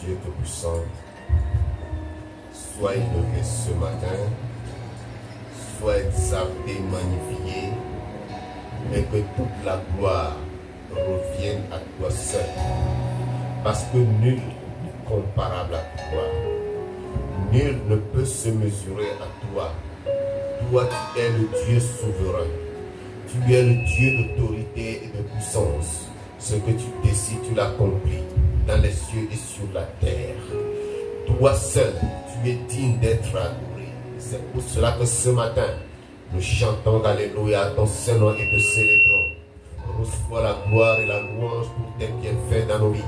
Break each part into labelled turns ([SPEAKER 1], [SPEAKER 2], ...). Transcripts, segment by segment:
[SPEAKER 1] Dieu Tout-Puissant, sois élevé ce matin, sois exalté, magnifié, et que toute la gloire revienne à toi seul, parce que nul n'est comparable à toi, nul ne peut se mesurer à toi. Toi, tu es le Dieu souverain, tu es le Dieu d'autorité et de puissance. Ce que tu décides, tu l'accomplis dans les cieux et sur la terre. Toi seul, tu es digne d'être adoré. C'est pour cela que ce matin, nous chantons Alléluia à ton Saint-Nom et te célébrons. Reçois la gloire et la louange pour tes bienfaits dans nos vies.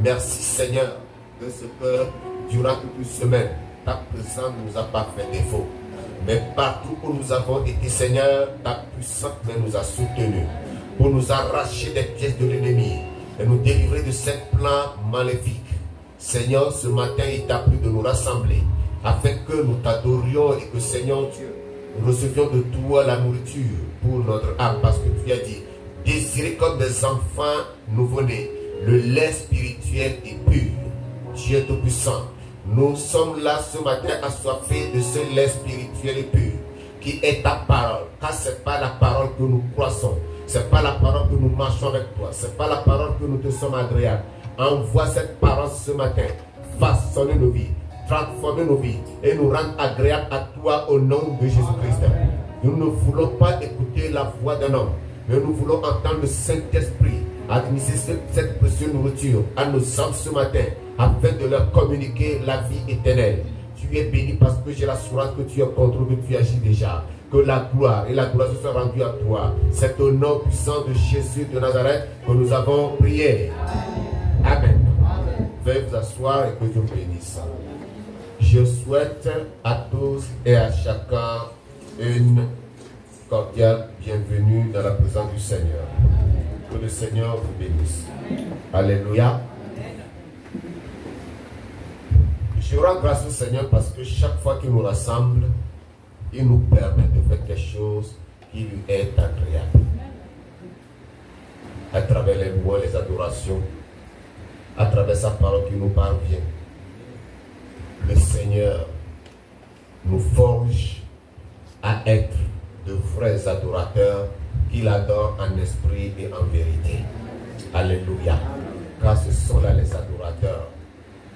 [SPEAKER 1] Merci Seigneur, de ce que durant toute une semaine, ta présence ne nous a pas fait défaut. Mais partout où nous avons été, Seigneur, ta puissante main nous a soutenus pour nous arracher des pièces de l'ennemi et nous délivrer de cette plan maléfique. Seigneur, ce matin, il t'a plu de nous rassembler afin que nous t'adorions et que, Seigneur Dieu, nous recevions de toi la nourriture pour notre âme, parce que tu as dit, désirez comme des enfants nouveau-nés, le lait spirituel et pur. Dieu Tout-Puissant, nous sommes là ce matin assoiffés de ce lait spirituel et pur, qui est ta parole, car ce n'est pas la parole que nous croissons, ce n'est pas la parole que nous marchons avec toi, ce n'est pas la parole que nous te sommes agréables. Envoie cette parole ce matin, façonner nos vies, transformer nos vies et nous rendre agréables à toi au nom de Jésus-Christ. Nous ne voulons pas écouter la voix d'un homme, mais nous voulons entendre le Saint-Esprit administrer cette précieuse nourriture à nos âmes ce matin, afin de leur communiquer la vie éternelle. Tu es béni parce que j'ai l'assurance que tu es contre, que tu agis déjà. Que la gloire et la gloire se soient rendues à toi. C'est au nom puissant de Jésus de Nazareth que nous avons prié. Amen. Veuillez vous asseoir et que Dieu vous bénisse. Je souhaite à tous et à chacun une cordiale bienvenue dans la présence du Seigneur. Que le Seigneur vous bénisse. Alléluia. Je rends grâce au Seigneur parce que chaque fois qu'il nous rassemble, il nous permet de faire quelque chose qui lui est agréable. À travers les lois, les adorations, à travers sa parole qui nous parvient, le Seigneur nous forge à être de vrais adorateurs qu'il adore en esprit et en vérité. Alléluia. Car ce sont là les adorateurs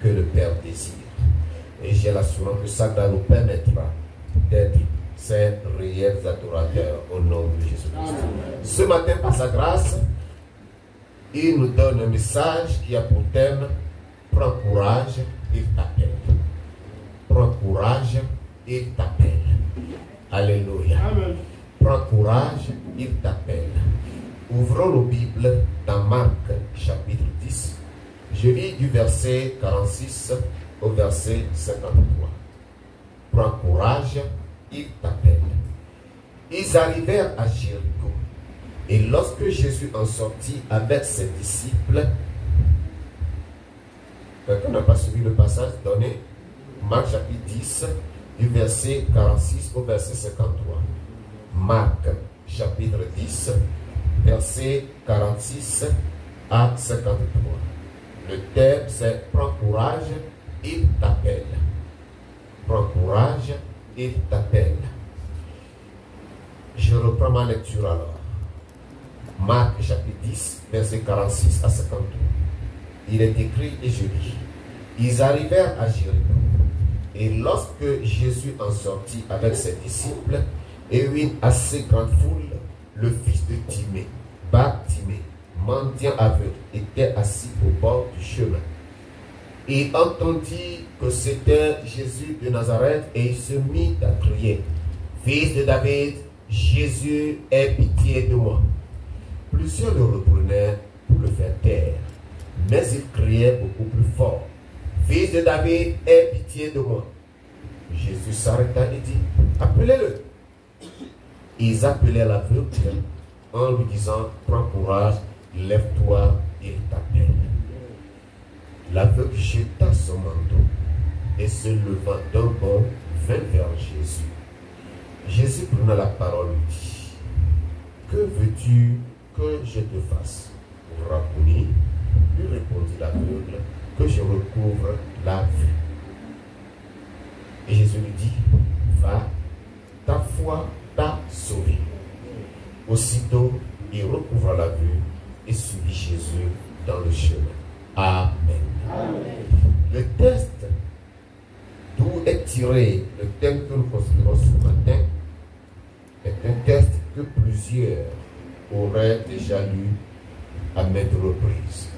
[SPEAKER 1] que le Père désire. Et j'ai l'assurance que ça nous permettra d'être ces réels adorateurs au nom de Jésus-Christ. Ce matin, par sa grâce, il nous donne un message qui a pour thème « Prends courage, il t'appelle ». Prends courage, il t'appelle. Alléluia. Amen. Prends courage, il t'appelle. Ouvrons nos Bibles dans Marc chapitre 10. Je lis du verset 46 au verset 53. Prends courage, il t'appelle. Ils arrivèrent à Jéricho. Et lorsque Jésus en sortit avec ses disciples, quelqu'un n'a pas suivi le passage donné, Marc chapitre 10, du verset 46 au verset 53. Marc chapitre 10, verset 46 à 53. Le thème c'est « Prends courage, il t'appelle ». Prends courage, il t'appelle. Je reprends ma lecture alors. Marc chapitre 10, verset 46 à 53. Il est écrit et je lis. Ils arrivèrent à Jéricho. Et lorsque Jésus en sortit avec ses disciples et une assez grande foule, le fils de Timée, Bartimée, mendiant aveugle, était assis au bord du chemin. Il entendit que c'était Jésus de Nazareth et il se mit à crier, « Fils de David, Jésus, aie pitié de moi. » Plusieurs le reprenaient pour le faire taire, mais il criait beaucoup plus fort, « Fils de David, aie pitié de moi. » Jésus s'arrêta et dit, « Appelez-le. » Ils appelaient l'aveugle en lui disant, « Prends courage, lève-toi, il t'appelle. » L'aveugle jeta son manteau et se levant d'un bond, vint vers Jésus. Jésus prenant la parole lui dit, « Que veux-tu que je te fasse? » Rabboni, lui répondit l'aveugle, « que je recouvre la vue. Et Jésus lui dit, va, ta foi t'a sauvé. Aussitôt, il recouvra la vue et suivit Jésus dans le chemin. Amen. Amen. Le texte d'où est tiré le thème que nous considérons ce matin est un texte que plusieurs auraient déjà lu à maintes reprises.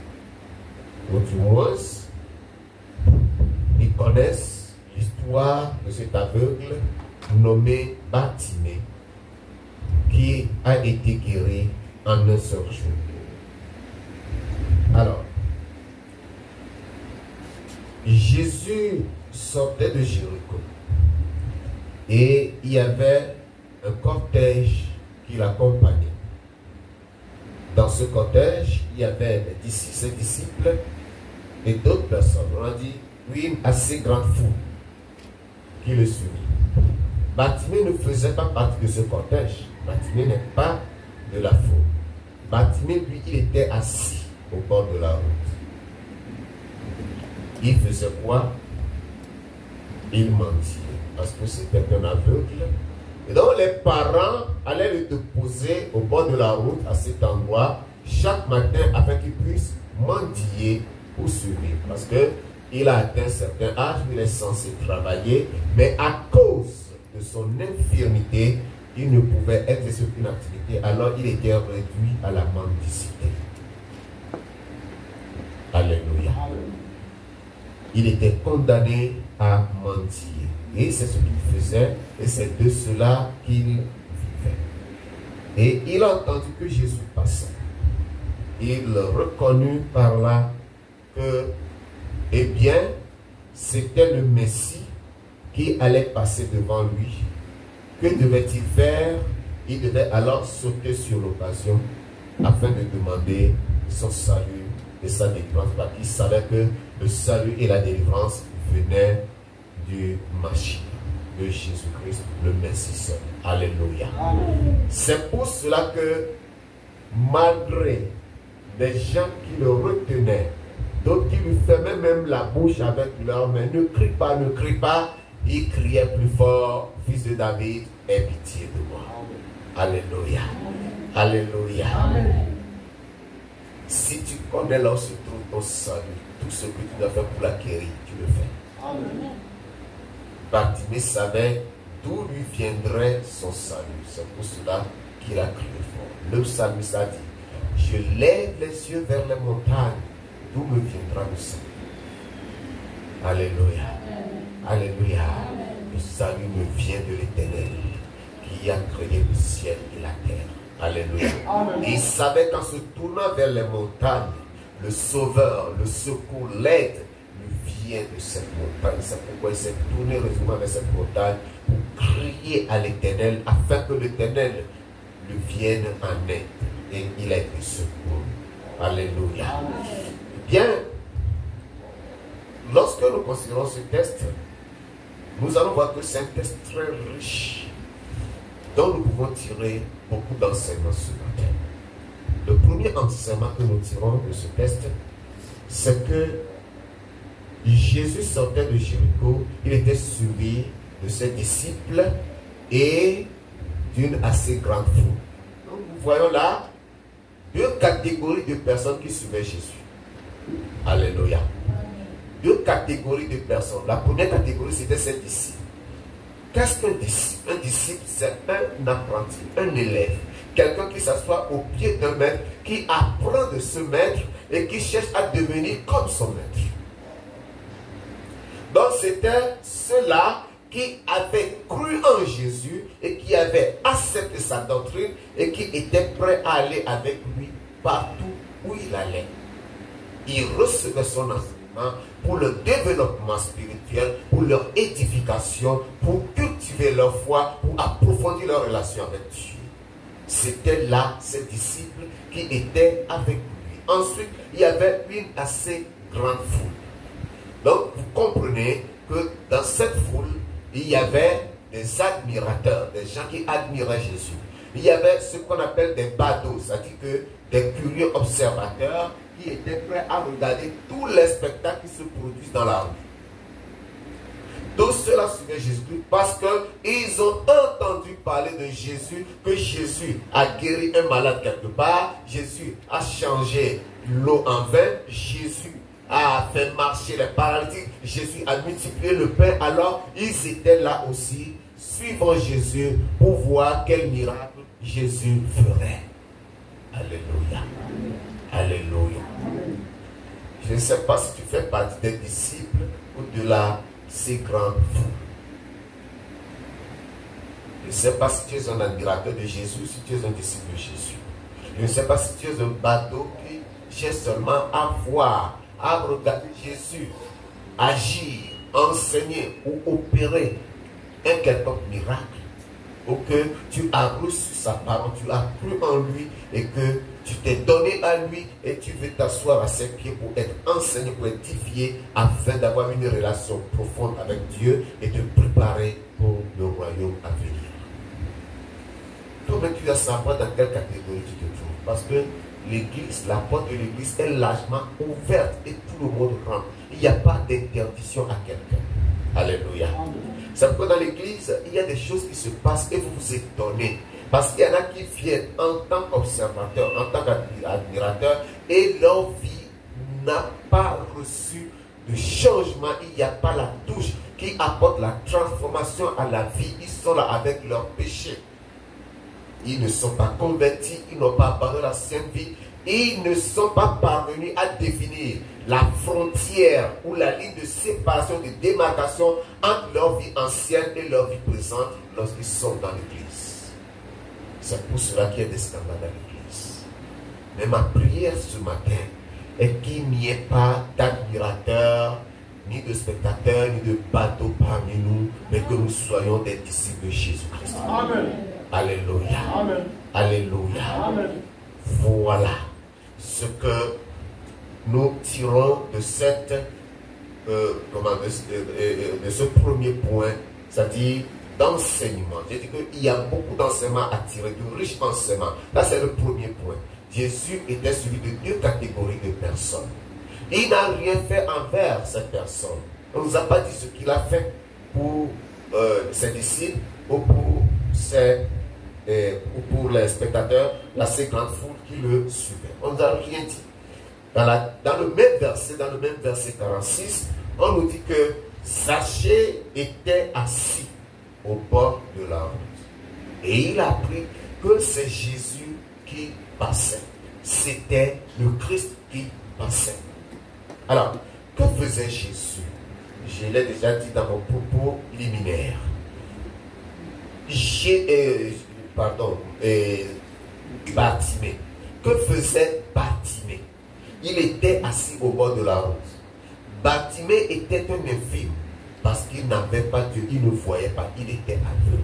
[SPEAKER 1] Ou du moins, ils connaissent l'histoire de cet aveugle nommé Bartimée qui a été guéri en un seul jour. Alors, Jésus sortait de Jéricho et il y avait un cortège qui l'accompagnait. Dans ce cortège, il y avait ses disciples et d'autres personnes. On a dit, une assez grande foule qui le suivit. Bartimée ne faisait pas partie de ce cortège. Bartimée n'est pas de la foule. Bartimée, lui, il était assis au bord de la route. Il faisait quoi? Il mendiait. Parce que c'était un aveugle. Et donc les parents allaient le déposer au bord de la route à cet endroit chaque matin afin qu'il puisse mendier pour survivre. Parce qu'il a atteint un certain âge, il est censé travailler, mais à cause de son infirmité, il ne pouvait exercer aucune activité, alors il était réduit à la mendicité. Alléluia. Il était condamné à mendier. Et c'est ce qu'il faisait, et c'est de cela qu'il vivait. Et il a entendu que Jésus passait. Il reconnut par là que, eh bien, c'était le Messie qui allait passer devant lui. Que devait-il faire? Il devait alors sauter sur l'occasion afin de demander son salut et sa délivrance, parce qu'il savait que le salut et la délivrance venaient du Mashiach, de Jésus-Christ, le Messie seul. Alléluia. C'est pour cela que, malgré des gens qui le retenaient, d'autres qui lui fermaient même la bouche avec leurs mains, ne crie pas, il criait plus fort, fils de David, aie pitié de moi. Alléluia. Alléluia. Si tu connais là où se trouve ton salut, tout ce que tu dois faire pour l'acquérir, tu le fais. Amen. Bartimée savait d'où lui viendrait son salut. C'est pour cela qu'il a crié fort. Le psalmiste a dit, je lève les yeux vers les montagnes, d'où me viendra le salut. Alléluia. Alléluia. Le salut me vient de l'Éternel, qui a créé le ciel et la terre. Alléluia. Et il savait qu'en se tournant vers les montagnes, le sauveur, le secours, l'aide lui vient de cette montagne. C'est pourquoi il s'est tourné résolument vers cette montagne pour crier à l'Éternel afin que l'Éternel lui vienne en aide. Et il a été secouru. Alléluia. Bien, lorsque nous considérons ce texte, nous allons voir que c'est un texte très riche dont nous pouvons tirer beaucoup d'enseignements ce matin. Le premier enseignement que nous tirons de ce texte, c'est que Jésus sortait de Jéricho, il était suivi de ses disciples et d'une assez grande foule. Donc nous voyons là deux catégories de personnes qui suivaient Jésus. Alléluia. Deux catégories de personnes. La première catégorie, c'était ses disciples. Qu'est-ce qu'un disciple? Un disciple, c'est un apprenti, un élève. Quelqu'un qui s'assoit au pied d'un maître, qui apprend de ce maître et qui cherche à devenir comme son maître. Donc c'était ceux-là qui avaient cru en Jésus et qui avaient accepté sa doctrine et qui étaient prêts à aller avec lui partout où il allait. Ils recevaient son enseignement pour le développement spirituel, pour leur édification, pour cultiver leur foi, pour approfondir leur relation avec Dieu. C'était là ces disciples qui étaient avec lui. Ensuite, il y avait une assez grande foule. Donc, vous comprenez que dans cette foule, il y avait des admirateurs, des gens qui admiraient Jésus. il y avait ce qu'on appelle des badauds, c'est-à-dire que des curieux observateurs qui étaient prêts à regarder tous les spectacles qui se produisent dans la rue. Tous ceux-là suivaient Jésus parce qu'ils ont entendu parler de Jésus, que Jésus a guéri un malade quelque part, Jésus a changé l'eau en vin, Jésus a fait marcher les paralytiques, Jésus a multiplié le pain. Alors ils étaient là aussi, suivant Jésus pour voir quel miracle Jésus ferait. Alléluia. Alléluia. Je ne sais pas si tu fais partie des disciples ou de la si grande foules. Je ne sais pas si tu es un admirateur de Jésus, si tu es un disciple de Jésus. Je ne sais pas si tu es un bateau qui cherche seulement à voir, à regarder Jésus agir, enseigner ou opérer un quelconque miracle, ou que tu as reçu sa parole, tu as cru en lui et que tu t'es donné à lui et tu veux t'asseoir à ses pieds pour être enseigné, pour être édifié, afin d'avoir une relation profonde avec Dieu et te préparer pour le royaume à venir. Toi-même, tu dois savoir dans quelle catégorie tu te trouves. Parce que l'église, la porte de l'église est largement ouverte et tout le monde rentre. Il n'y a pas d'interdiction à quelqu'un. Alléluia. C'est pourquoi dans l'église, il y a des choses qui se passent et vous vous étonnez. Parce qu'il y en a qui viennent en tant qu'observateurs, en tant qu'admirateurs, et leur vie n'a pas reçu de changement. Il n'y a pas la touche qui apporte la transformation à la vie. Ils sont là avec leurs péchés. Ils ne sont pas convertis, ils n'ont pas abandonné la sainte vie. Ils ne sont pas parvenus à définir la frontière ou la ligne de séparation, de démarcation entre leur vie ancienne et leur vie présente lorsqu'ils sont dans l'église. C'est pour cela qu'il y a des scandales dans l'église. Mais ma prière ce matin est qu'il n'y ait pas d'admirateurs, ni de spectateurs, ni de bateaux parmi nous, mais que nous soyons des disciples de Jésus-Christ.
[SPEAKER 2] Amen.
[SPEAKER 1] Alléluia.
[SPEAKER 2] Amen.
[SPEAKER 1] Alléluia.
[SPEAKER 2] Amen.
[SPEAKER 1] Voilà ce que nous tirons de cette de ce premier point, c'est-à-dire d'enseignement. J'ai dit qu'il y a beaucoup d'enseignements à tirer, de riches enseignements. Là, c'est le premier point. Jésus était suivi de deux catégories de personnes. Il n'a rien fait envers cette personne. On ne nous a pas dit ce qu'il a fait pour ses disciples ou pour les spectateurs, la si grande foule qui le suivait. On ne nous a rien dit. Dans le même verset 46, on nous dit que Zachée était assis au bord de la route. Et il a appris que c'est Jésus qui passait. C'était le Christ qui passait. Alors, que faisait Jésus? Je l'ai déjà dit dans mon propos liminaire. Bartimée. Que faisait Bartimée? Il était assis au bord de la route. Bartimée était un infirme parce qu'il n'avait pas Dieu, il ne voyait pas, il était aveugle.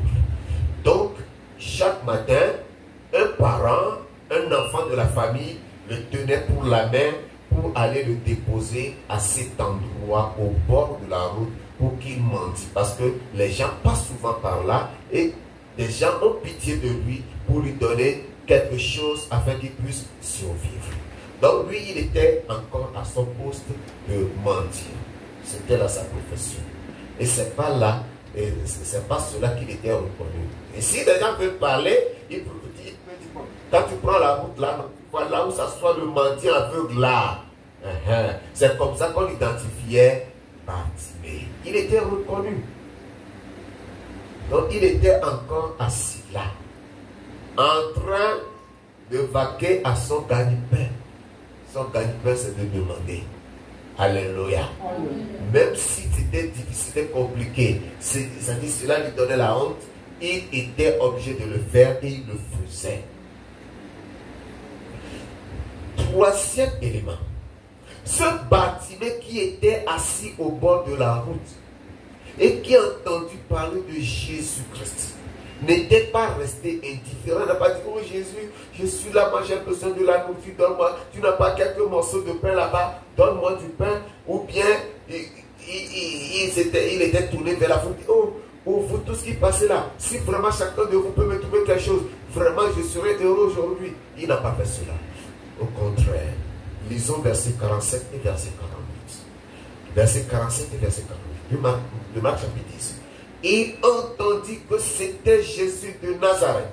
[SPEAKER 1] Donc, chaque matin, un parent, un enfant de la famille le tenait pour la main pour aller le déposer à cet endroit au bord de la route pour qu'il mendie. Parce que les gens passent souvent par là et des gens ont pitié de lui pour lui donner quelque chose afin qu'il puisse survivre. Donc lui, il était encore à son poste de mendiant. C'était là sa profession. Et c'est pas là, c'est pas cela qu'il était reconnu. Et si les gens veulent parler, il peut dire, quand tu prends la route là, tu vois là où s'assoit le mendiant aveugle là. C'est comme ça qu'on identifiait Bartimée. Il était reconnu. Donc il était encore assis là, en train de vaquer à son gagne-pain. Son gagne-pain, c'est de demander. Alléluia. Même si c'était difficile et compliqué, c'est-à-dire cela lui donnait la honte, il était obligé de le faire et il le faisait. Troisième élément. Ce Bartimée qui était assis au bord de la route et qui a entendu parler de Jésus-Christ n'était pas resté indifférent. Il n'a pas dit, oh Jésus, je suis là, moi j'ai besoin de la nourriture, donne-moi. Tu n'as pas quelques morceaux de pain là-bas, donne-moi du pain. Ou bien il était tourné vers la foule. Oh, vous tous qui passez là, si vraiment chacun de vous peut me trouver quelque chose, vraiment je serai heureux aujourd'hui. Il n'a pas fait cela. Au contraire, lisons verset 47 et verset 48. Verset 47 et verset 48 de Marc chapitre 10. Il entendit que c'était Jésus de Nazareth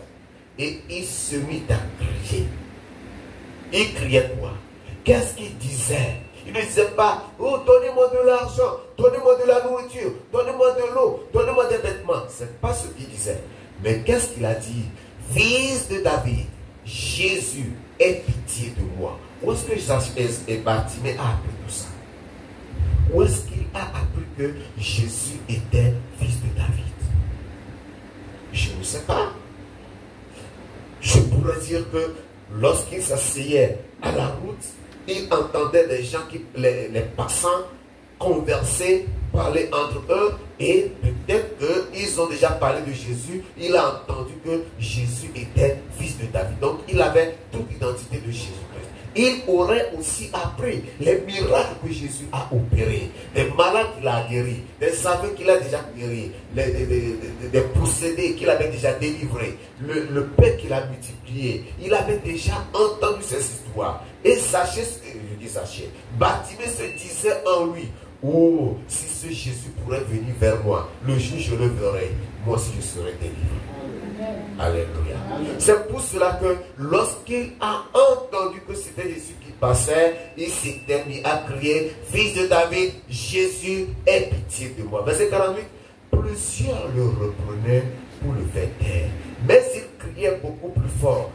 [SPEAKER 1] et il se mit à crier. Il criait quoi? Qu'est-ce qu'il disait? Il ne disait pas, oh, donnez-moi de l'argent, donnez-moi de la nourriture, donnez-moi de l'eau, donnez-moi des vêtements. Ce n'est pas ce qu'il disait. Mais qu'est-ce qu'il a dit? Fils de David, Jésus, aie pitié de moi. Où est-ce que Bartimée a appris tout ça? Où est-ce qu'il a appris que Jésus était fils de David? Je ne sais pas. Je pourrais dire que lorsqu'il s'asseyait à la route, il entendait des gens, les passants, converser, parler entre eux, et peut-être qu'ils ont déjà parlé de Jésus. Il a entendu que Jésus était fils de David. Donc il avait toute l'identité de Jésus-Christ. Il aurait aussi appris les miracles que Jésus a opérés, des malades qu'il a guéris, des aveux qu'il a déjà guéris, des procédés qu'il avait déjà délivrés, le pain qu'il a multiplié. Il avait déjà entendu ces histoires. Et sachez ce que je dis, sachez, Bartimée se disait en lui, oh, si ce Jésus pourrait venir vers moi, le jour je le verrai, moi aussi je serai délivré. Alléluia. C'est pour cela que lorsqu'il a entendu que c'était Jésus qui passait, il s'était mis à crier, fils de David, Jésus, aie pitié de moi. Verset 48, plusieurs le reprenaient pour le faire taire, mais il criait beaucoup plus fort,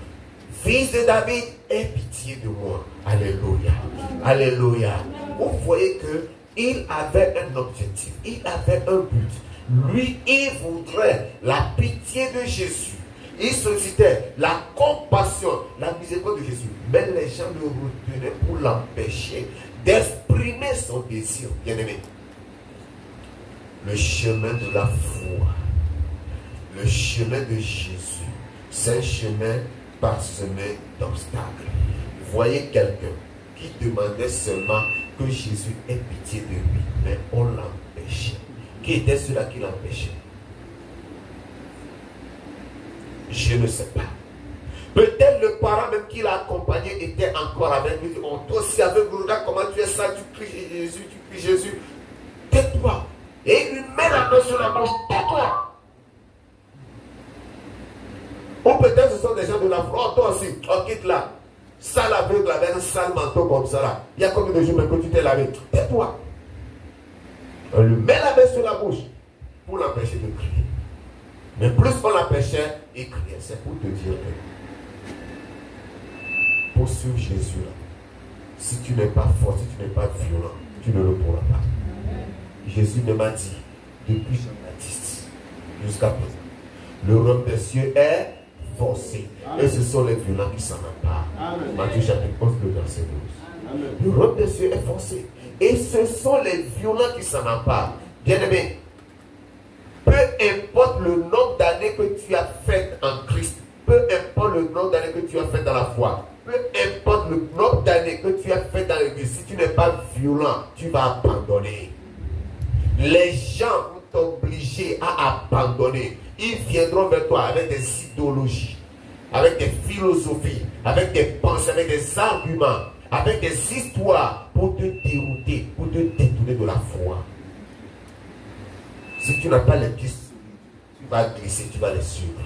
[SPEAKER 1] fils de David, aie pitié de moi. Alléluia. Alléluia. Vous voyez que il avait un objectif, il avait un but. Lui, il voudrait la pitié de Jésus. Il sollicitait la compassion, la miséricorde de Jésus. Mais les gens le retenaient pour l'empêcher d'exprimer son désir. Bien-aimé, le chemin de la foi, le chemin de Jésus, c'est un chemin parsemé d'obstacles. Voyez quelqu'un qui demandait seulement que Jésus ait pitié de lui, mais on l'empêchait. Qui était cela qui l'empêchait? Je ne sais pas. Peut-être le parent même qui l'a accompagné était encore avec lui. On toi aussi avec vous, regarde comment tu es ça, tu cries Jésus, tu cries Jésus. Tais-toi. Et il lui met la main sur la bouche. Tais-toi. Ou peut-être ce sont des gens de la foi. Oh, toi aussi, on quitte là. Sale aveugle avec un sale manteau comme ça là. Il y a combien de jours même que tu t'es lavé? Tais-toi. On lui met la main sur la bouche pour l'empêcher de crier. Mais plus on l'empêchait, il criait. C'est pour te dire que pour suivre Jésus là, si tu n'es pas fort, si tu n'es pas violent, tu ne le pourras pas. Jésus ne m'a dit depuis Jean-Baptiste jusqu'à présent, le royaume des cieux est forcé. Et ce sont les violents qui s'en emparent. Matthieu chapitre 11, verset 12. Le royaume des cieux est forcé. Et ce sont les violents qui s'en emparent. Bien-aimé, peu importe le nombre d'années que tu as fait en Christ, peu importe le nombre d'années que tu as fait dans la foi, peu importe le nombre d'années que tu as fait dans l'église, si tu n'es pas violent, tu vas abandonner. Les gens vont t'obliger à abandonner. Ils viendront vers toi avec des idéologies, avec des philosophies, avec des pensées, avec des arguments, avec des histoires pour te dérouter, pour te détourner de la foi. Si tu n'as pas les pieds solides, tu vas glisser, tu vas les suivre.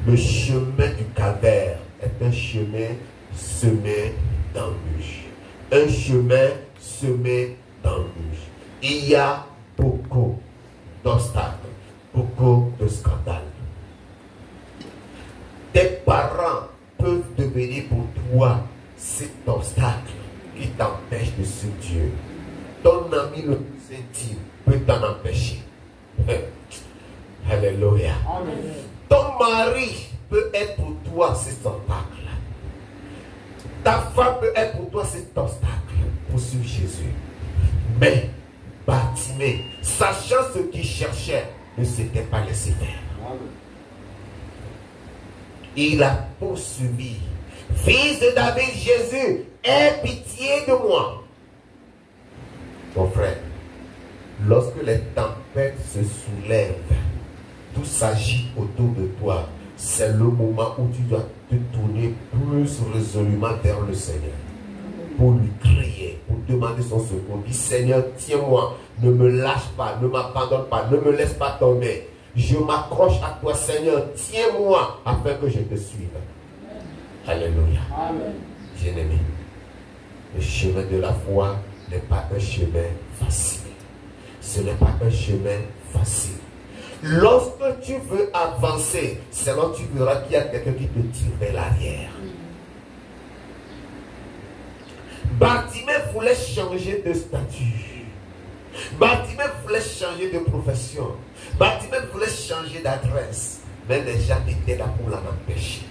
[SPEAKER 1] Le chemin du calvaire est un chemin semé d'embûches. Un chemin semé d'embûches. Il y a beaucoup d'obstacles, beaucoup de scandales. Tes parents peuvent devenir pour toi cet obstacle qui t'empêche de suivre Dieu. Ton ami le plus intime peut t'en empêcher. Alléluia. Ton mari peut être pour toi cet obstacle. Ta femme peut être pour toi cet obstacle pour suivre Jésus. Mais Bartimée, sachant ce qu'il cherchait, ne s'était pas laissé faire. Il a poursuivi. Fils de David, Jésus, aie pitié de moi. Mon frère, lorsque les tempêtes se soulèvent, tout s'agit autour de toi, c'est le moment où tu dois te tourner plus résolument vers le Seigneur. Pour lui crier, pour demander son secours. Dis Seigneur, tiens-moi, ne me lâche pas, ne m'abandonne pas, ne me laisse pas tomber. Je m'accroche à toi, Seigneur, tiens-moi afin que je te suive. Alléluia. Bien-aimé, le chemin de la foi n'est pas un chemin facile. Ce n'est pas un chemin facile. Lorsque tu veux avancer, c'est là que tu verras qu'il y a quelqu'un qui te tire vers l'arrière. Bartimée voulait changer de statut. Bartimée voulait changer de profession. Bartimée voulait changer d'adresse. Mais les gens étaient là pour l'en empêcher.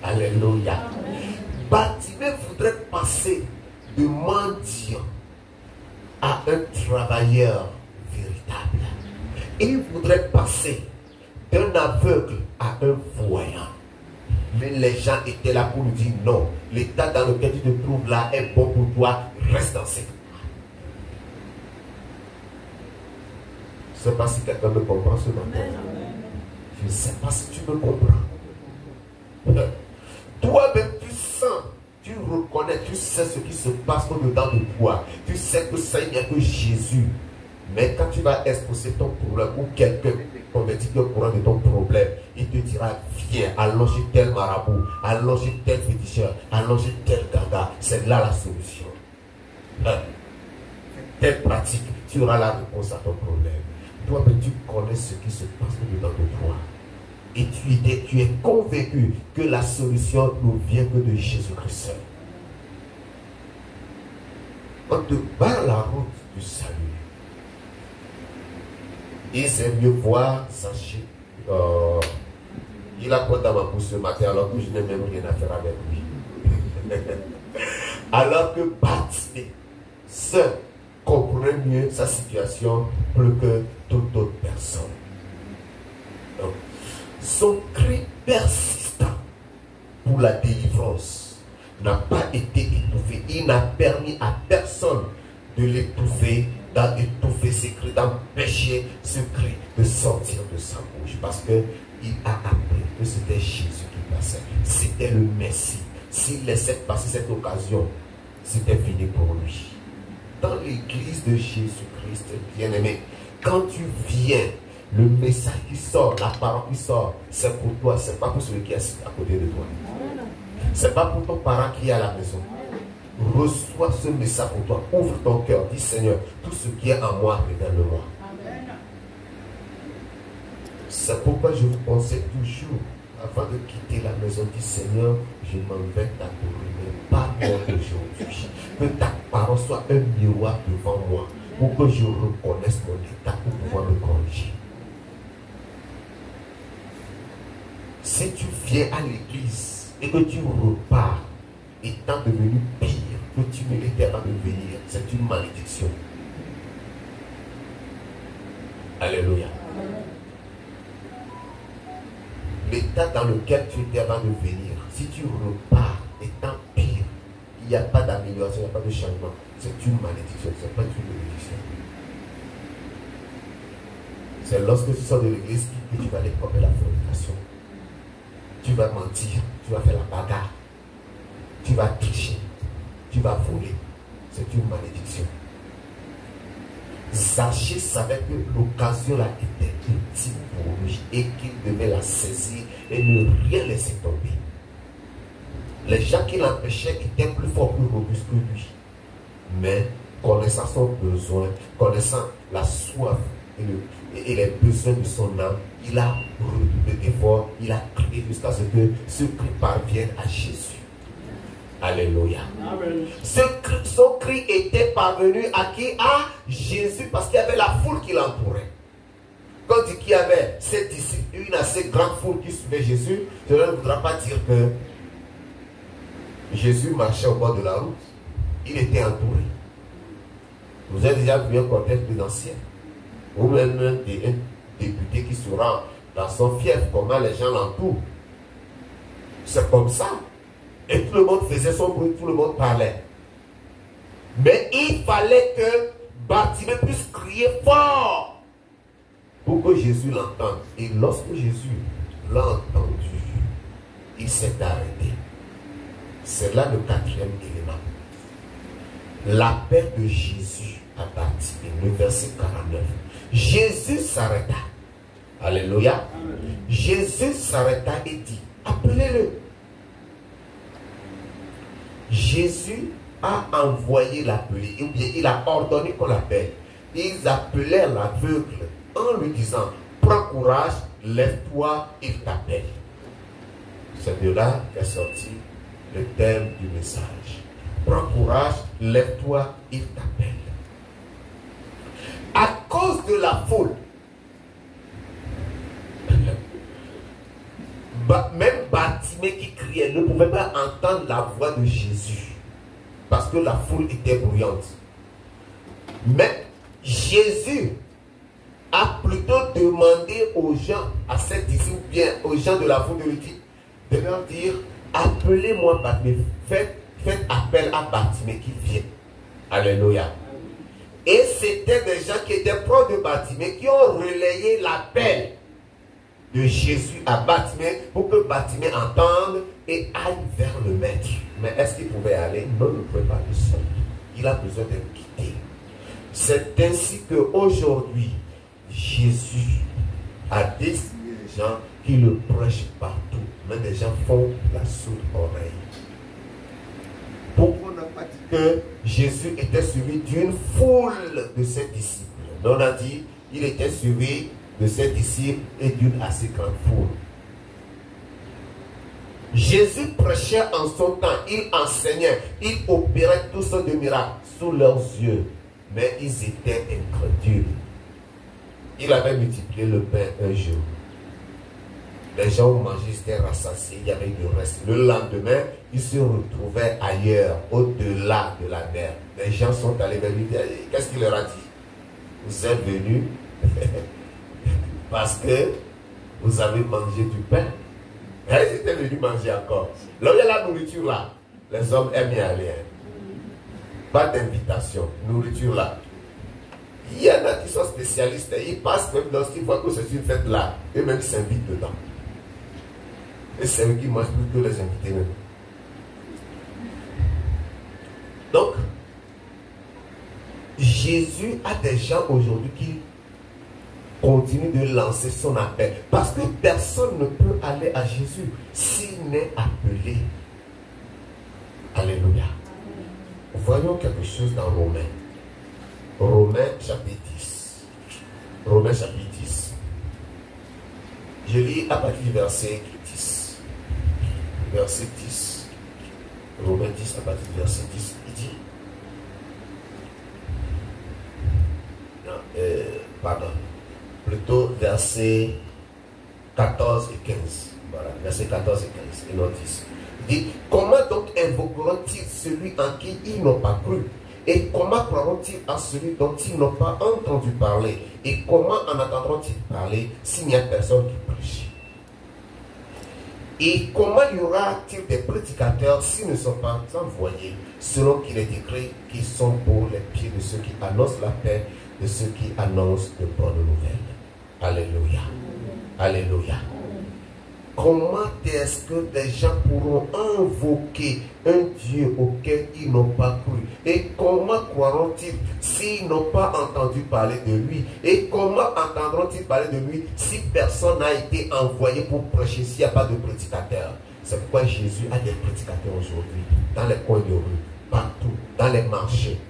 [SPEAKER 1] Alléluia. Bartimée voudrait passer de mendiant à un travailleur véritable. Il voudrait passer d'un aveugle à un voyant. Mais les gens étaient là pour lui dire non. L'état dans lequel tu te trouves là est bon pour toi. Reste dans cette voie. Je ne sais pas si quelqu'un me comprend ce matin. Je ne sais pas si tu me comprends. Toi-même, tu sens, tu reconnais, tu sais ce qui se passe au-dedans de toi. Tu sais que ça, il n'y a que Jésus. Mais quand tu vas exposer ton problème ou quelqu'un converti qui est au courant de ton problème, il te dira, viens, allons chez tel marabout, allons chez tel féticheur, allons chez tel gaga. C'est là la solution. Telle pratique, tu auras la réponse à ton problème. Toi-même, tu connais ce qui se passe au-dedans de toi. Et tu es convaincu que la solution ne vient que de Jésus-Christ seul. On te barre la route du salut. Et c'est mieux voir Zaché. Il a quoi dans ma bouche ce matin alors que je n'ai même rien à faire avec lui. Alors que Bartimée seul comprenait mieux sa situation plus que toute autre personne. Donc, son cri persistant pour la délivrance n'a pas été étouffé. Il n'a permis à personne de l'étouffer, d'étouffer ses cris, d'empêcher ce cri de sortir de sa bouche. Parce qu'il a appris que c'était Jésus qui passait. C'était le Messie. S'il laissait passer cette occasion, c'était fini pour lui. Dans l'église de Jésus-Christ, bien-aimé, quand tu viens, le message qui sort, la parole qui sort, c'est pour toi, c'est pas pour celui qui est assis à côté de toi. C'est pas pour ton parent qui est à la maison. Reçois ce message pour toi. Ouvre ton cœur. Dis Seigneur, tout ce qui est en moi, révèle-le-moi. C'est pourquoi je vous conseille toujours, avant de quitter la maison, dis Seigneur, je m'en vais t'adorer, mais pas moi aujourd'hui. Que ta parole soit un miroir devant moi, pour que je reconnaisse mon état, pour pouvoir me corriger. Si tu viens à l'église et que tu repars étant devenu pire que tu ne l'étais avant de venir, c'est une malédiction. Alléluia. L'état dans lequel tu étais avant de venir, si tu repars étant pire, il n'y a pas d'amélioration, il n'y a pas de changement. C'est une malédiction, ce n'est pas une bénédiction. C'est lorsque tu sors de l'église que tu vas découvrir la fornication. Tu vas mentir, tu vas faire la bagarre, tu vas tricher, tu vas voler. C'est une malédiction. Zaché savait que l'occasion là était ultime pour lui et qu'il devait la saisir et ne rien laisser tomber. Les gens qui l'empêchaient étaient plus forts, plus robustes que lui. Mais connaissant son besoin, connaissant la soif et les besoins de son âme, il a redoublé d'efforts, il a crié jusqu'à ce que ce cri parvienne à Jésus. Alléluia. Son cri était parvenu à qui? À Jésus, parce qu'il y avait la foule qui l'entourait. Quand il dit qu'il y avait cette disciples, une assez grande foule qui suivait Jésus, cela ne voudra pas dire que Jésus marchait au bord de la route. Il était entouré. Vous avez déjà vu un cortège présidentiel ou même un député qui se rend dans son fief, comment les gens l'entourent. C'est comme ça. Et tout le monde faisait son bruit, tout le monde parlait. Mais il fallait que Bartimée puisse crier fort pour que Jésus l'entende. Et lorsque Jésus l'a entendu, il s'est arrêté. C'est là le quatrième élément. L'appel de Jésus à Bartimée, le verset 49. Jésus s'arrêta. Alléluia. Jésus s'arrêta et dit, appelez-le. Jésus a envoyé l'appeler, ou bien il a ordonné qu'on l'appelle. Ils appelèrent l'aveugle en lui disant, prends courage, lève-toi, il t'appelle. C'est de là qu'est sorti le thème du message. Prends courage, lève-toi, il t'appelle. À cause de la foule, même Bartimée qui criait ne pouvait pas entendre la voix de Jésus parce que la foule était bruyante. Mais Jésus a plutôt demandé aux gens, à ses disciples, bien aux gens de la foule de leur dire, appelez-moi Bartimée, faites appel à Bartimée qui vient. Alléluia. Et c'était des gens qui étaient proches de Bartimée qui ont relayé l'appel de Jésus à Bartimée pour que Bartimée entende et aille vers le maître. Mais est-ce qu'il pouvait aller? Non, il ne pouvait pas le seul. Il a besoin d'être guidé. C'est ainsi qu'aujourd'hui, Jésus a désigné les gens qui le prêchent partout. Mais les gens font la sourde oreille. Pourquoi on n'a pas dit que Jésus était suivi d'une foule de ses disciples? Mais on a dit qu'il était suivi de ses disciples et d'une assez grande foule. Jésus prêchait en son temps, il enseignait, il opérait toutes sortes de miracles sous leurs yeux, mais ils étaient incrédules. Il avait multiplié le pain un jour. Les gens ont mangé, ils étaient rassasiés, il y avait du reste. Le lendemain, ils se retrouvaient ailleurs, au-delà de la mer. Les gens sont allés vers lui. Qu'est-ce qu'il leur a dit? Vous êtes venus parce que vous avez mangé du pain. Et ils étaient venus manger encore. Là où il y a la nourriture là, les hommes aiment y aller. Pas d'invitation, nourriture là. Il y en a qui sont spécialistes. Ils passent même lorsqu'ils voient que c'est une fête là. Eux-mêmes s'invitent dedans. Et c'est eux qui mangent plus que les invités même. Donc, Jésus a des gens aujourd'hui qui continuent de lancer son appel. Parce que personne ne peut aller à Jésus s'il n'est appelé. Alléluia. Voyons quelque chose dans Romains. Romains chapitre 10. Romains chapitre 10. Je lis à partir du verset 10. Verset 10. Romains 10 à partir du verset 10. Il dit. Non, pardon. Plutôt verset 14 et 15. Voilà, verset 14 et 15. Et non 10. Il dit, comment donc invoqueront-ils celui en qui ils n'ont pas cru? Et comment croiront-ils à celui dont ils n'ont pas entendu parler? Et comment en entendront-ils parler s'il n'y a personne qui prêche? Et comment y aura-t-il des prédicateurs s'ils ne sont pas envoyés, selon qu'il est écrit qu'ils sont pour les pieds de ceux qui annoncent la paix, de ceux qui annoncent de bonnes nouvelles? Alléluia. Alléluia. Comment est-ce que des gens pourront invoquer un Dieu auquel ils n'ont pas cru? Et comment croiront-ils s'ils n'ont pas entendu parler de lui? Et comment entendront-ils parler de lui si personne n'a été envoyé pour prêcher, s'il n'y a pas de prédicateur? C'est pourquoi Jésus a des prédicateurs aujourd'hui, dans les coins de rue, partout, dans les marchés.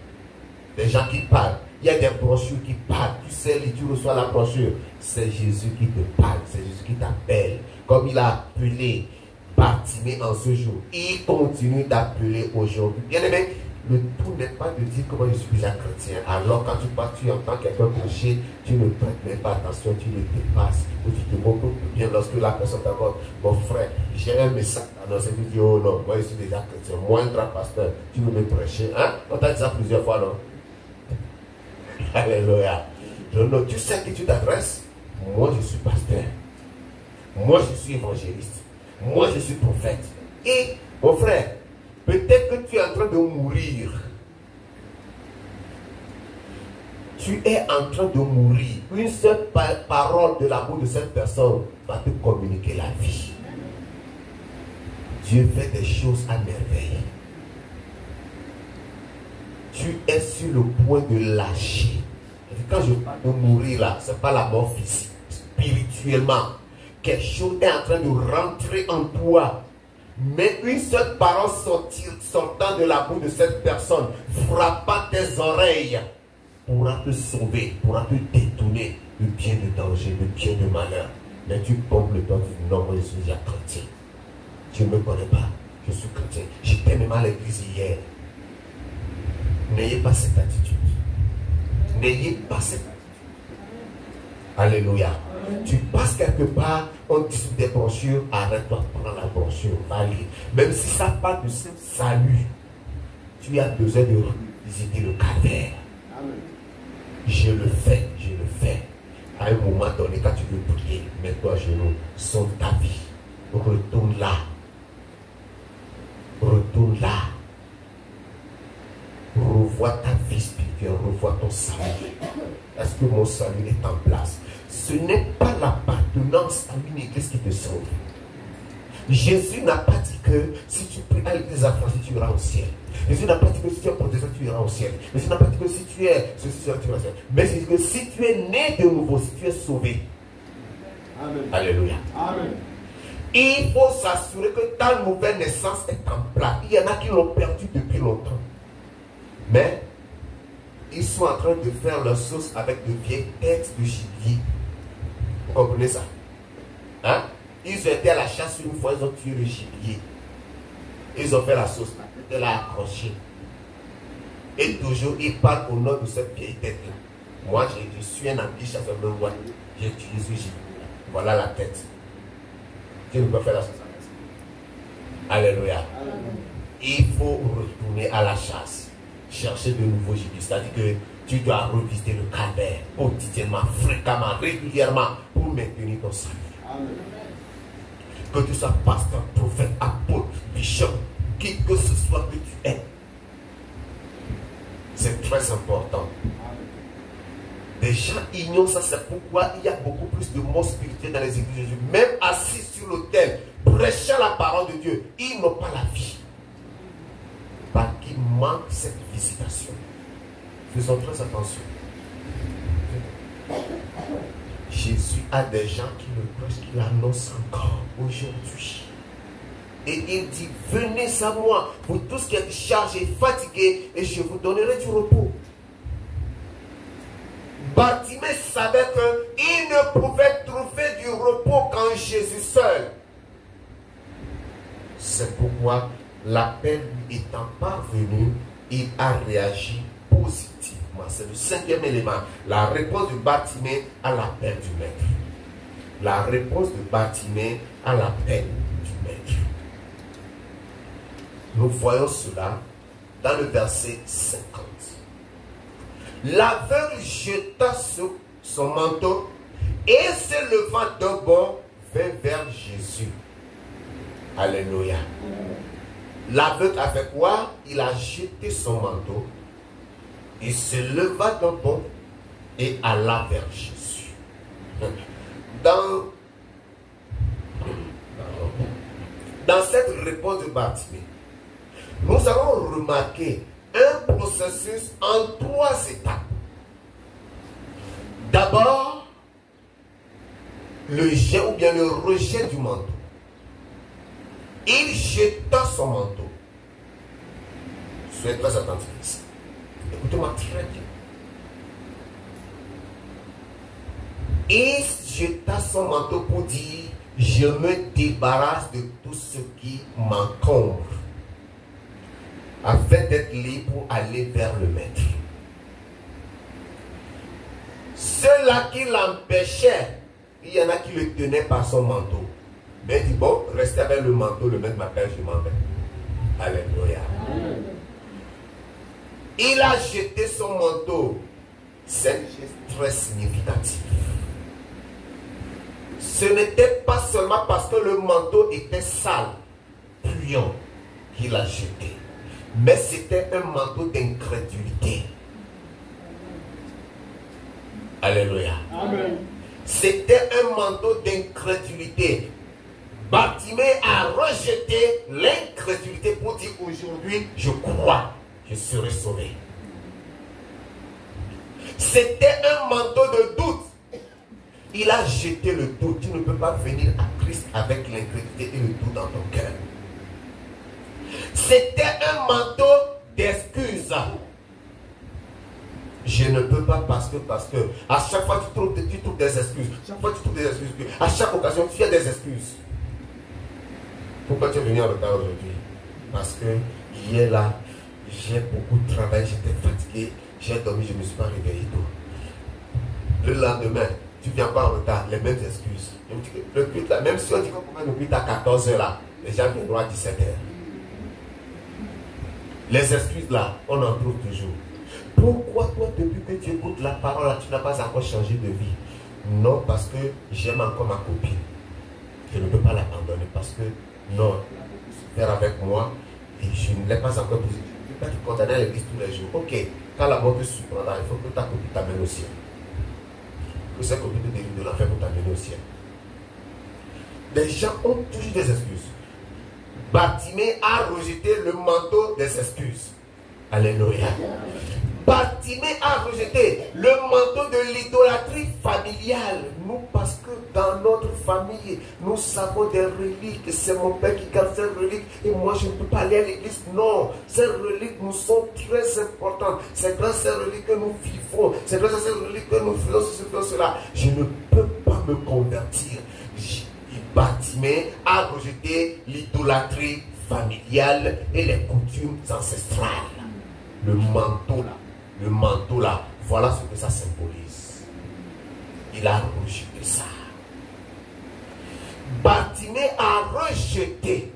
[SPEAKER 1] Des gens qui parlent. Il y a des brochures qui parlent. Tu sais, tu reçois la brochure. C'est Jésus qui te parle. C'est Jésus qui t'appelle. Comme il a appelé Bartimée en ce jour, il continue d'appeler aujourd'hui. Bien aimé, le tout n'est pas de dire comment je suis déjà chrétien. Alors quand tu pars, tu entends quelqu'un prêcher, tu ne prêtes même pas attention, tu le dépasses. Ou tu te montres bien lorsque la personne t'accorde, mon frère, j'ai un message. Alors c'est tu dis, oh non, moi je suis déjà chrétien, moi un grand pasteur, tu veux me prêcher. Hein? On t'a dit ça plusieurs fois, non? Alléluia. Tu sais que tu t'adresses. Moi je suis pasteur. Moi je suis évangéliste. Moi je suis prophète. Et mon frère, peut-être que tu es en train de mourir. tu es en train de mourir. Une seule parole de la bouche de cette personne va te communiquer la vie. Dieu fait des choses à merveille. Tu es sur le point de lâcher. Quand je parle de mourir là, ce n'est pas la mort physique. Spirituellement, quelque chose est en train de rentrer en toi. Mais une seule parole sortant de la bouche de cette personne, frappant tes oreilles, pourra te sauver, pourra te détourner de bien de danger, de bien de malheur. Mais tu tombes le temps, tu dis non, moi je suis déjà chrétien. Tu ne me connais pas, je suis chrétien. J'étais même à l'église hier. N'ayez pas cette attitude. N'ayez pas cette attitude. Alléluia. Tu passes quelque part, on distribue des brochures, arrête-toi, prends la brochure, va lire. Même si ça parle de salut, tu as besoin de visiter le calvaire. Je le fais. À un moment donné, quand tu veux prier, mets-toi à genoux, sauve ta vie. Retourne là. Retourne là. Revois ta vie spirituelle, revois ton salut. Est-ce que mon salut est en place? Ce n'est pas l'appartenance à une église qui te sauve. Jésus n'a pas dit que si tu pries à l'église affranchie, tu iras au ciel. Jésus n'a pas dit que si tu es protestant, tu iras au ciel. Jésus n'a pas dit que si tu es ceci, tu iras au ciel. Mais il dit que si tu es né de nouveau, si tu es sauvé. Amen. Alléluia. Amen. Il faut s'assurer que ta nouvelle naissance est en place. Il y en a qui l'ont perdu depuis longtemps. Mais ils sont en train de faire leur sauce avec de vieilles têtes de gibier. Vous comprenez ça? Hein? Ils étaient à la chasse une fois, ils ont tué le gibier. Ils ont fait la sauce, la tête l'a accrochée. Et toujours, ils parlent au nom de cette vieille tête-là. Moi, je suis un ami chasseur de roi. J'ai utilisé le gibier. Voilà la tête. Tu ne peux pas faire la sauce avec ça. Alléluia. Il faut retourner à la chasse. Chercher de nouveaux gibiers. C'est-à-dire que tu dois revisiter le calvaire quotidiennement, fréquemment, régulièrement pour maintenir ton salut. Amen. Que tu sois pasteur, prophète, apôtre, bishop, qui que ce soit que tu es. C'est très important. Les gens ignorent ça, c'est pourquoi il y a beaucoup plus de morts spirituels dans les églises de Jésus. Même assis sur l'autel, prêchant la parole de Dieu, ils n'ont pas la vie. Parce qu'il manque cette visitation. Faisons très attention. Jésus a des gens qui le prêchent, qui l'annoncent encore aujourd'hui. Et il dit, venez à moi, vous tous qui êtes chargés, fatigués, et je vous donnerai du repos. Bartimée savait qu'il ne pouvait trouver du repos qu'en Jésus seul. C'est pourquoi l'appel lui étant parvenu, il a réagi positivement. C'est le cinquième élément. La réponse de Bartimée à l'appel du maître. La réponse de Bartimée à l'appel du maître. Nous voyons cela dans le verset 50. L'aveugle jeta son manteau et se levant d'un bond vint vers Jésus. Alléluia. L'aveugle a fait quoi? Il a jeté son manteau. Il se leva d'un bond et alla vers Jésus. Dans cette réponse de Bartimée, nous allons remarquer un processus en 3 étapes. D'abord, le jet ou bien le rejet du manteau. Il jeta son manteau. Soyez très attentifs ici. Écoutez-moi très bien. Il jeta son manteau pour dire, je me débarrasse de tout ce qui m'encombre, afin d'être libre pour aller vers le maître. Ceux-là qui l'empêchaient, il y en a qui le tenaient par son manteau. Mais il dit, bon, restez avec le manteau, le maître m'appelle, je m'en vais. Alléluia. Il a jeté son manteau. C'est un geste très significatif. Ce n'était pas seulement parce que le manteau était sale, puant, qu'il a jeté. Mais c'était un manteau d'incrédulité. Alléluia.
[SPEAKER 2] Amen.
[SPEAKER 1] C'était un manteau d'incrédulité. Bartimée a rejeté l'incrédulité pour dire aujourd'hui, je crois, je serai sauvé. C'était un manteau de doute. Il a jeté le doute. Tu ne peux pas venir à Christ avec l'incrédulité et le doute dans ton cœur. C'était un manteau d'excuses. Je ne peux pas parce que à chaque fois tu trouves des excuses. Chaque fois tu trouves des excuses. À chaque occasion tu as des excuses. Pourquoi tu es venu en retard aujourd'hui? Parce que hier là, j'ai beaucoup travaillé, j'étais fatigué, j'ai dormi, je ne me suis pas réveillé tôt. Le lendemain, tu viens pas en retard, les mêmes excuses. Le culte là, même si on dit qu'on commence le culte à 14 h là, les gens viendront à 17 h. Les excuses là, on en trouve toujours. Pourquoi toi, depuis que tu écoutes la parole là, tu n'as pas encore changé de vie? Non, parce que j'aime encore ma copine. Je ne peux pas l'abandonner parce que non, faire avec moi, et je ne l'ai pas encore posé. Je ne peux pas te condamner à l'église tous les jours. Ok, quand la mort te surprendra, il faut que ta copine t'amène au ciel. Que cette copine te délivre de l'enfer pour t'amener au ciel. Les gens ont toujours des excuses. Bartimée a rejeté le manteau des excuses. Alléluia. Bartimée a rejeté le manteau de l'idolâtrie familiale. Nous, parce que dans notre famille, nous savons des reliques. C'est mon père qui garde ces reliques et moi je ne peux pas aller à l'église. Non, ces reliques nous sont très importantes. C'est grâce à ces reliques que nous vivons. C'est grâce à ces reliques que nous faisons ceci, faisons cela. Je ne peux pas me convertir. Bartimée a rejeté l'idolâtrie familiale et les coutumes ancestrales. Le manteau là, voilà ce que ça symbolise. Il a rejeté ça. Bartimée a rejeté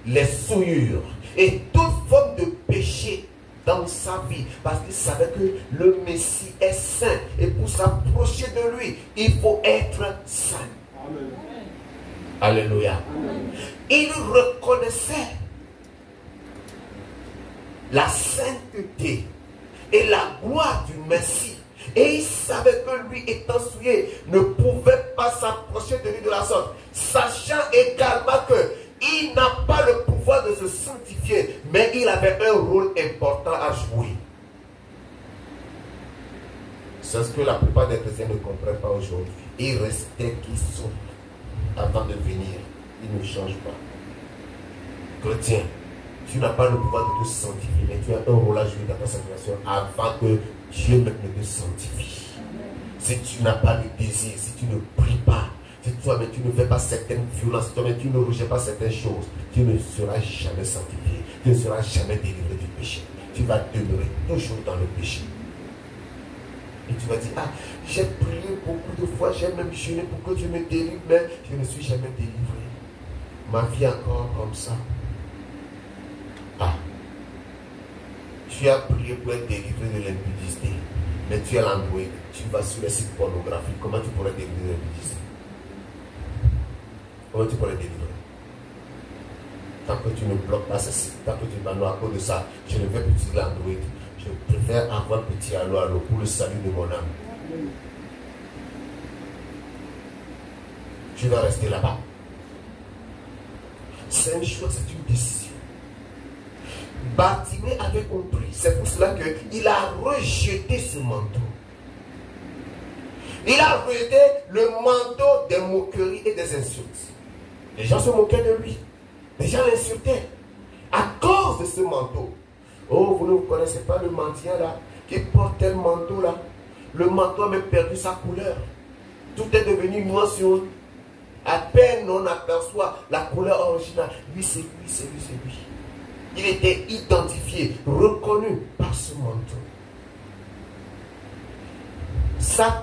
[SPEAKER 1] les souillures et toute forme de péché dans sa vie parce qu'il savait que le Messie est saint et pour s'approcher de lui, il faut être saint.
[SPEAKER 2] Amen.
[SPEAKER 1] Alléluia.
[SPEAKER 2] Amen.
[SPEAKER 1] Il reconnaissait la sainteté et la gloire du Messie. Et il savait que lui étant souillé ne pouvait pas s'approcher de lui de la sorte. Sachant également qu'il n'a pas le pouvoir de se sanctifier, mais il avait un rôle important à jouer. C'est ce que la plupart des chrétiens ne comprennent pas aujourd'hui. Ils restaient qui sont avant de venir. Ils ne changent pas. Chrétien, tu n'as pas le pouvoir de te sanctifier, mais tu as un rôle à jouer dans ta sanctification avant que Dieu ne te sanctifie. Si tu n'as pas le désir, si tu ne pries pas, si toi-même tu ne fais pas certaines violences, si toi-même tu ne rejettes pas certaines choses, tu ne seras jamais sanctifié, tu ne seras jamais délivré du péché. Tu vas demeurer toujours dans le péché. Et tu vas dire, ah, j'ai prié beaucoup de fois, j'ai même jeûné pour que Dieu me délivre, mais je ne suis jamais délivré. Ma vie est encore comme ça. Ah, tu as prié pour être délivré de l'impudicité, mais tu es l'Android, tu vas sur les sites pornographiques, comment tu pourrais délivrer de l'impudicité? Comment tu pourrais délivrer? Tant que tu ne bloques pas ces sites, tant que tu vas à cause de ça, je ne vais plus utiliser l'Android. Je préfère avoir petit allô pour le salut de mon âme. Tu vas rester là-bas. C'est un choix, c'est une décision. Bartimée avait compris. C'est pour cela qu'il a rejeté ce manteau. Il a rejeté le manteau des moqueries et des insultes. Les gens se moquaient de lui. Les gens l'insultaient. À cause de ce manteau. Oh, vous ne connaissez pas le mendiant là, qui portait le manteau là. Le manteau a même perdu sa couleur. Tout est devenu noir sur eux. À peine on aperçoit la couleur originale. Lui, c'est lui, c'est lui, c'est lui. Il était identifié, reconnu par ce manteau.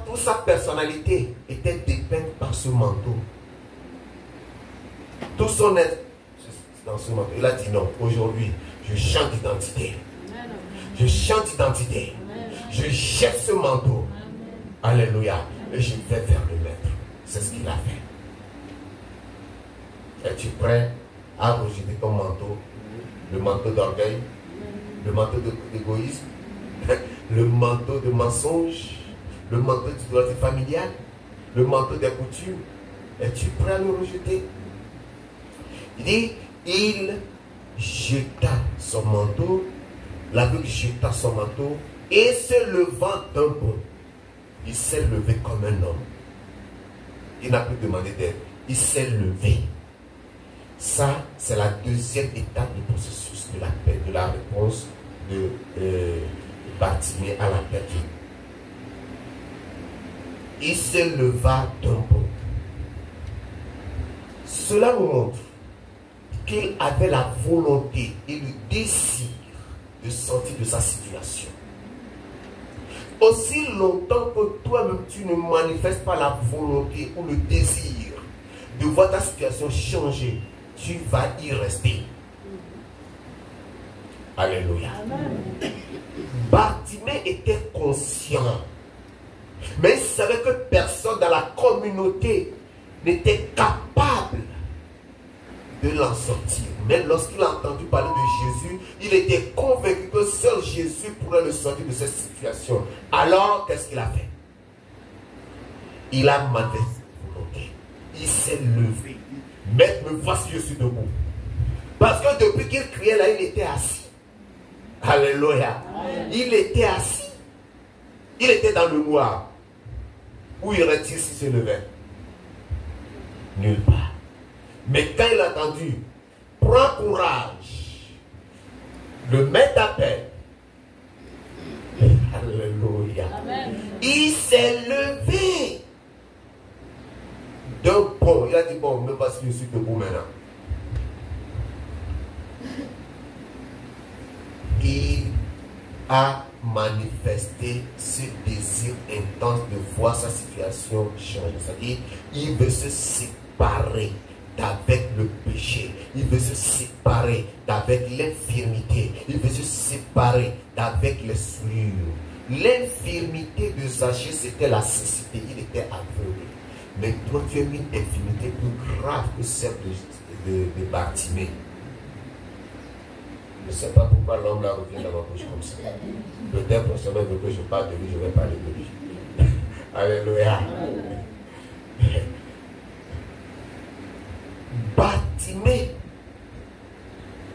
[SPEAKER 1] Toute sa personnalité était dépeinte par ce manteau. Tout son être dans ce manteau. Il a dit non, aujourd'hui, je change d'identité. Je change d'identité. Je jette ce manteau. Alléluia. Et je vais vers le maître. C'est ce qu'il a fait. Es-tu prêt à rejeter ton manteau? Le manteau d'orgueil, le manteau d'égoïsme, le manteau de mensonge, le manteau d'identité familiale, le manteau des coutumes, es-tu prêt à le rejeter? Il dit, il jeta son manteau, l'aveugle jeta son manteau, et se levant d'un bond, il s'est levé comme un homme. Il n'a plus demandé d'aide, il s'est levé. Ça, c'est la deuxième étape du processus de la paix, de la réponse de Bartimée à l'appel. Il se leva d'un bond. Cela nous montre qu'il avait la volonté et le désir de sortir de sa situation. Aussi longtemps que toi-même tu ne manifestes pas la volonté ou le désir de voir ta situation changer, tu vas y rester. Alléluia. Bartimée était conscient, mais il savait que personne dans la communauté n'était capable de l'en sortir. Mais lorsqu'il a entendu parler de Jésus, il était convaincu que seul Jésus pourrait le sortir de cette situation. Alors, qu'est-ce qu'il a fait? Il a manifesté sa volonté. Il s'est levé. Maître, me voici, je suis debout. Parce que depuis qu'il criait là, il était assis. Alléluia. Il était assis. Il était dans le noir. Où irait-il s'il se levait? Nulle part. Mais quand il a entendu, prends courage, le maître appelle. Alléluia. Amen. Il s'est levé d'un bond. Il a dit, bon, me voici, je suis debout maintenant. Il a manifesté ce désir intense de voir sa situation changer. C'est-à-dire, il veut se séparer d'avec le péché, il veut se séparer d'avec l'infirmité, il veut se séparer d'avec les souillures. L'infirmité de Zachée, c'était la cécité, il était aveugle. Mais toi, tu as une infirmité plus grave que celle de Bartimée. Je ne sais pas pourquoi l'homme là revient dans ma bouche comme ça. Peut-être pour savoir que je parle de lui, je vais parler de lui. Alléluia. Bartimée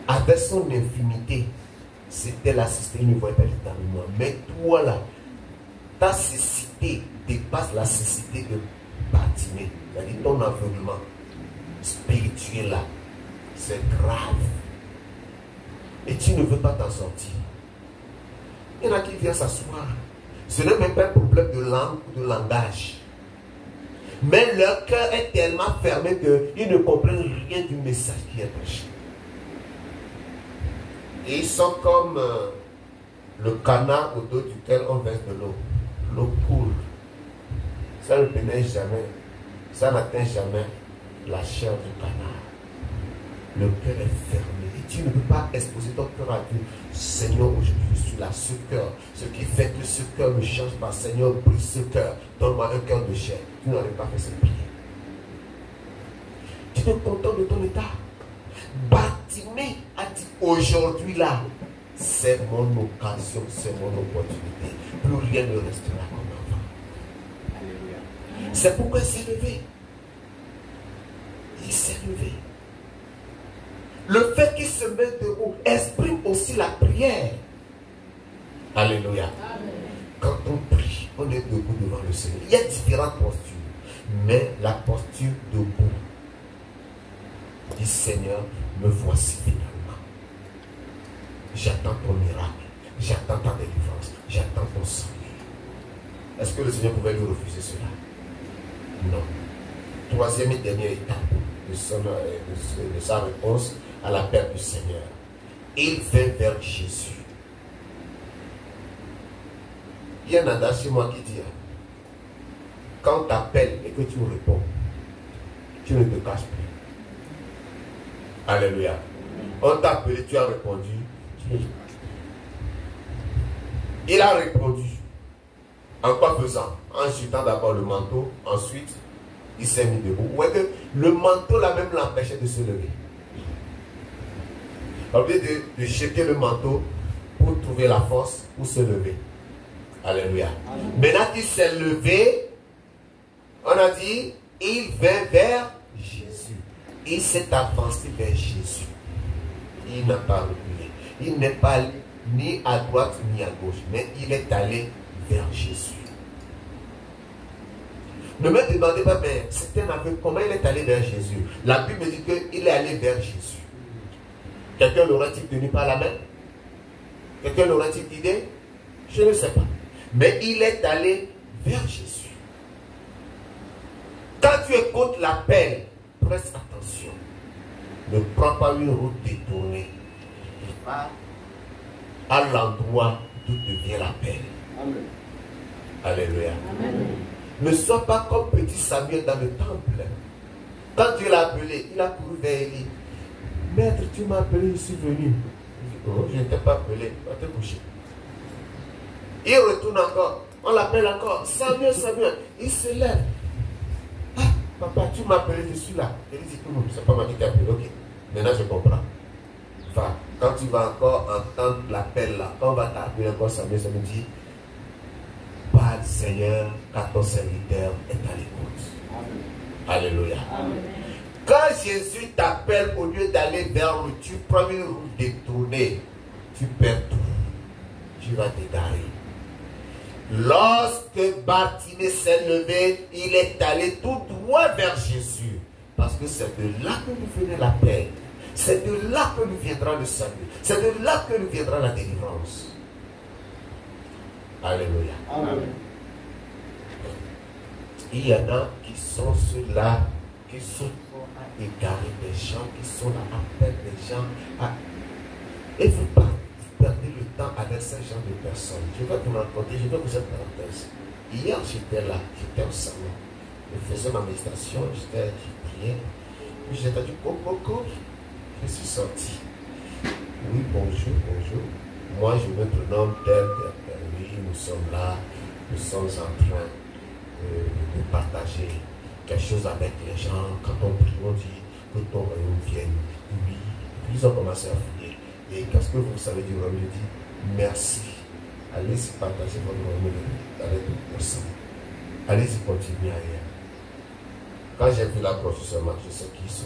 [SPEAKER 1] avait son infimité. C'était la cécité, il ne voyait pas dans le monde. Mais toi là, ta cécité dépasse la cécité de Bartimée. C'est-à-dire ton aveuglement spirituel là, c'est grave. Et tu ne veux pas t'en sortir. Il y en a qui viennent s'asseoir. Ce n'est même pas un problème de langue ou de langage. Mais leur cœur est tellement fermé qu'ils ne comprennent rien du message qui est prêché. Et ils sont comme le canard au dos duquel on verse de l'eau. L'eau coule. Ça ne pénètre jamais. Ça n'atteint jamais la chair du canard. Le cœur est fermé. Et tu ne peux pas exposer ton cœur à Dieu. Seigneur, aujourd'hui je suis là, ce cœur. Ce qui fait que ce cœur ne change pas. Seigneur, brise ce cœur. Donne-moi un cœur de chair. Tu n'aurais pas fait cette prière. Tu es content de ton état. Bartimée a dit aujourd'hui là, c'est mon occasion, c'est mon opportunité. Plus rien ne restera comme avant. Alléluia. C'est pourquoi il s'est levé. Il s'est levé. Le fait qu'il se mette debout exprime aussi la prière. Alléluia. Amen. Quand on prie, on est debout devant le Seigneur. Il y a différentes postures. Mais la posture debout dit Seigneur, me voici finalement. J'attends ton miracle. J'attends ta délivrance. J'attends ton salut. Est-ce que le Seigneur pouvait lui refuser cela? Non. Troisième et dernière étape de sa réponse à l'appel du Seigneur. Il vint vers Jésus. Il y a un adage chez moi qui dit, quand on t'appelle et que tu réponds, tu ne te caches plus. Alléluia. On t'a appelé, tu as répondu. Il a répondu. En quoi faisant? En jetant d'abord le manteau, ensuite il s'est mis debout. Vous voyez que le manteau là même l'empêchait de se lever. Au lieu de jeter le manteau pour trouver la force pour se lever. Alléluia. Maintenant qu'il s'est levé, on a dit, il vint vers Jésus. Il s'est avancé vers Jésus. Il n'a pas reculé. Il n'est pas allé ni à droite ni à gauche, mais il est allé vers Jésus. Ne me demandez pas, mais c'est un aveu, comment il est allé vers Jésus? La Bible me dit qu'il est allé vers Jésus. Quelqu'un l'aurait-il tenu par la main? Quelqu'un l'aurait-il guidé? Je ne sais pas. Mais il est allé vers Jésus. Quand tu écoutes l'appel, preste attention. Ne prends pas une route détournée. Va à l'endroit d'où te vient l'appel. Alléluia. Amen. Ne sois pas comme petit Samuel dans le temple. Quand Dieu l'a appelé, il a couru vers Élie. Maître, tu m'as appelé, je suis venu. Il dit, oh, je ne t'ai pas appelé, va te coucher. Il retourne encore, on l'appelle encore. Samuel, Samuel, il se lève. Ah, papa, tu m'as appelé, je suis là. Il dit, non, c'est pas moi qui t'ai appelé, ok. Maintenant je comprends. Enfin, quand tu vas encore entendre l'appel là, quand on va t'appeler encore Samuel, ça me dit, parle Seigneur, car ton serviteur est à l'écoute. Alléluia. Amen. Quand Jésus t'appelle, au lieu d'aller vers lui, tu prends une route détournée, tu perds tout. Tu vas t'égarer. Lorsque Bartimée s'est levé, il est allé tout droit vers Jésus. Parce que c'est de là que nous venait la paix. C'est de là que nous viendra le salut. C'est de là que nous viendra la délivrance. Alléluia. Amen. Il y en a qui sont ceux-là, qui sont à égarer des gens, qui sont là à perdre des gens. Et vous perdez le temps avec ce genre de personnes. Je vais vous raconter, je vais vous faire une parenthèse. Hier, j'étais là, j'étais au salon. Je faisais ma méditation, je priais. Puis j'ai entendu coco. Je suis sorti. Oui, bonjour, bonjour. Moi, je me prénomme tel. Oui, nous sommes là. Nous sommes en train de partager quelque chose avec les gens. Quand on prie, on dit que ton royaume vienne. Oui. Puis ils ont commencé à fouiller. Et qu'est-ce que vous savez du royaume? Je dis merci. Allez-y partager votre royaume avec d'autres personnes. Allez-y continuer ailleurs. Quand j'ai vu la croix seulement, je sais qui ils sont.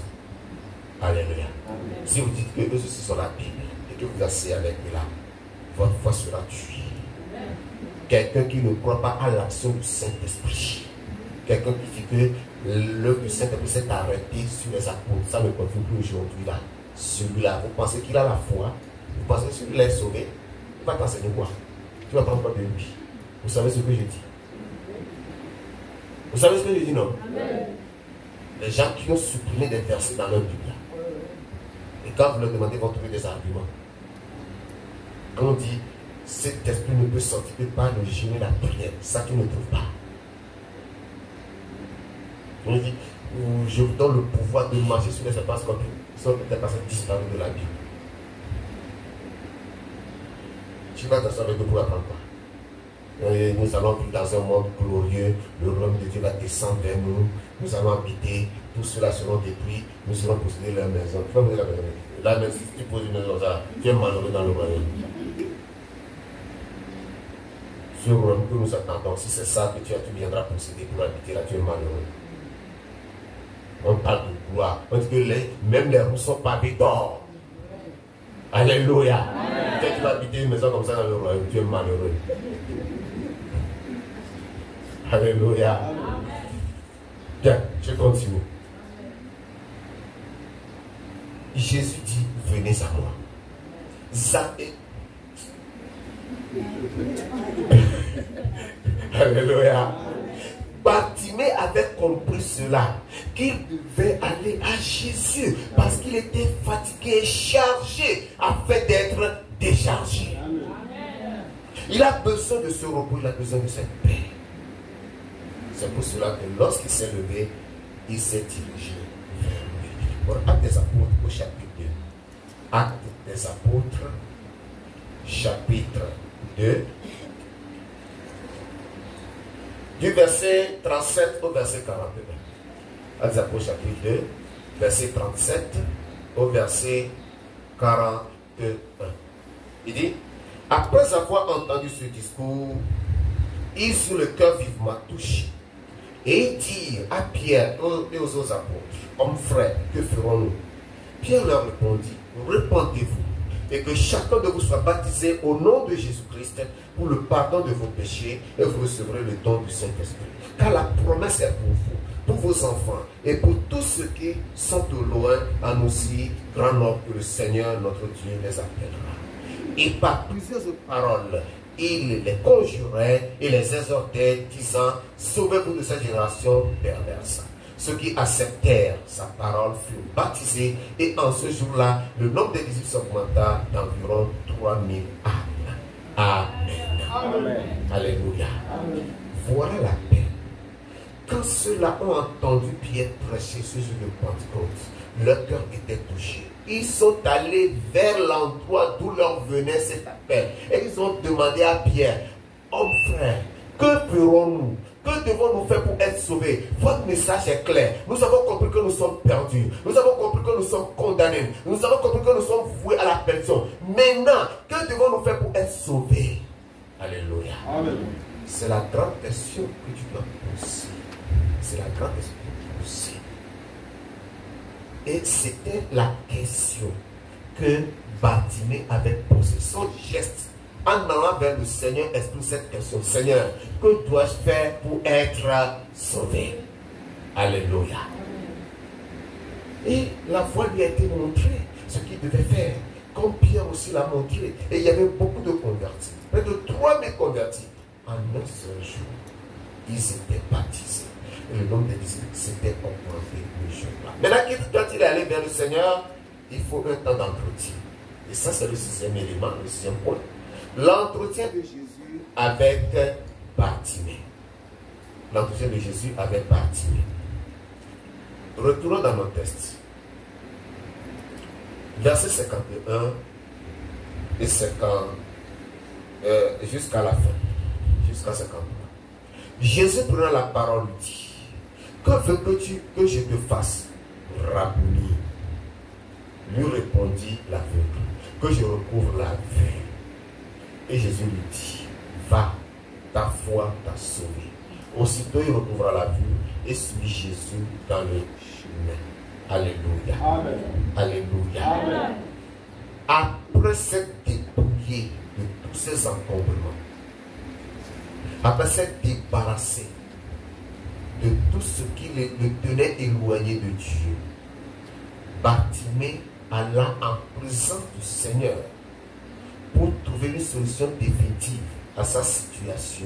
[SPEAKER 1] Alléluia. Amen. Si vous dites que eux aussi sont la Bible et que vous asseyez avec eux là, votre foi sera tuée. Quelqu'un qui ne croit pas à l'action du Saint-Esprit. Quelqu'un qui dit que l'œuvre du Saint-Esprit s'est arrêté sur les apôtres. Ça ne continue plus aujourd'hui là. Celui-là, vous pensez qu'il a la foi? Vous pensez que celui-là est sauvé? Il va t'enseigner quoi? Tu vas prendre quoi de lui? Vous savez ce que je dis? Vous savez ce que je dis, non? Amen. Les gens qui ont supprimé des versets dans leur Bible. Et quand vous leur demandez, ils vont trouver des arguments. Quand on dit, cet esprit ne peut sortir que par le jeûne et la prière, ça tu ne trouves pas. On dit, je vous donne le pouvoir de marcher sur les serpents scorpions. Ils sont peut-être passés disparus de la Bible. Tu vas t'asseoir avec eux pour apprendre quoi? Et nous allons vivre dans un monde glorieux. Le royaume de Dieu va descendre vers nous. Nous allons habiter. Tous ceux-là seront détruits. Nous serons posséder leur maison. Tu vas poser la maison. Là, même si tu poses une maison, tu es malheureux dans le royaume. Ce royaume que nous attendons, si c'est ça que tu viendras posséder pour habiter là, tu es malheureux. On parle de gloire. On dit que même les roues sont pavées d'or. Alléluia. Quand tu vas habiter une maison comme ça dans le royaume, tu es malheureux. Alléluia. Bien, je continue. Jésus dit, venez à moi. Zappé. Alléluia. Bartimée avait compris cela, qu'il devait aller à Jésus parce qu'il était fatigué et chargé afin d'être déchargé. Il a besoin de ce repos, il a besoin de cette paix. C'est pour cela que lorsqu'il s'est levé, il s'est dirigé vers lui. Pour Actes des Apôtres au chapitre 2. Actes des Apôtres, chapitre 2. Du verset 37 au verset 41. Actes des Apôtres, chapitre 2, verset 37 au verset 41. Il dit, après avoir entendu ce discours, ils eurent le cœur vivement touché. Et ils dirent à Pierre et aux autres apôtres, hommes frères, que ferons-nous? Pierre leur répondit, répandez-vous, et que chacun de vous soit baptisé au nom de Jésus-Christ pour le pardon de vos péchés, et vous recevrez le don du Saint-Esprit. Car la promesse est pour vous, pour vos enfants, et pour tous ceux qui sont au loin, en aussi grand nombre que le Seigneur notre Dieu les appellera. Et par plusieurs autres paroles, il les conjurait et les exhortait, disant, sauvez-vous de cette génération perverse. Ceux qui acceptèrent sa parole furent baptisés, et en ce jour-là, le nombre des disciples s'augmenta d'environ 3000 âmes. Amen. Amen. Alléluia. Amen. Voilà la paix. Quand ceux-là ont entendu Pierre prêcher ce jour de Pentecôte, leur cœur était touché. Ils sont allés vers l'endroit d'où leur venait cet appel. Et ils ont demandé à Pierre, homme frère, que ferons-nous? Que devons-nous faire pour être sauvés? Votre message est clair. Nous avons compris que nous sommes perdus. Nous avons compris que nous sommes condamnés. Nous avons compris que nous sommes voués à la perdition. Maintenant, que devons-nous faire pour être sauvés? Alléluia. Amen. C'est la grande question que tu dois poser. C'est la grande question que tu dois poser. Et c'était la question que Bartimée avait posée. Son geste en allant vers le Seigneur exprime cette question. Seigneur, que dois-je faire pour être sauvé? Alléluia. Et la voie lui a été montrée, ce qu'il devait faire. Comme Pierre aussi l'a montré. Et il y avait beaucoup de convertis. Près de 3000 convertis. En un seul jour, ils étaient baptisés. Et le nombre des disciples s'était augmenté le jour-là. Maintenant, quand il est allé vers le Seigneur, il faut un temps d'entretien. Et ça, c'est le sixième élément, le sixième point. L'entretien de Jésus avec Bartimée. L'entretien de Jésus avec Bartimée. Retournons dans notre texte. Verset 51 et 50 jusqu'à la fin. Jusqu'à 53. Jésus prenant la parole lui dit, que veux-tu que je te fasse, Rabboni? Lui répondit l'aveugle, que je recouvre la vue. Et Jésus lui dit, va, ta foi t'a sauvé. Aussitôt il recouvra la vue et suit Jésus dans le chemin. Alléluia. Amen. Alléluia. Amen. Après s'être dépouillé de tous ces encombrements, après s'être débarrassé de tout ce qui le tenait éloigné de Dieu, Bartimée alla en présence du Seigneur pour trouver une solution définitive à sa situation.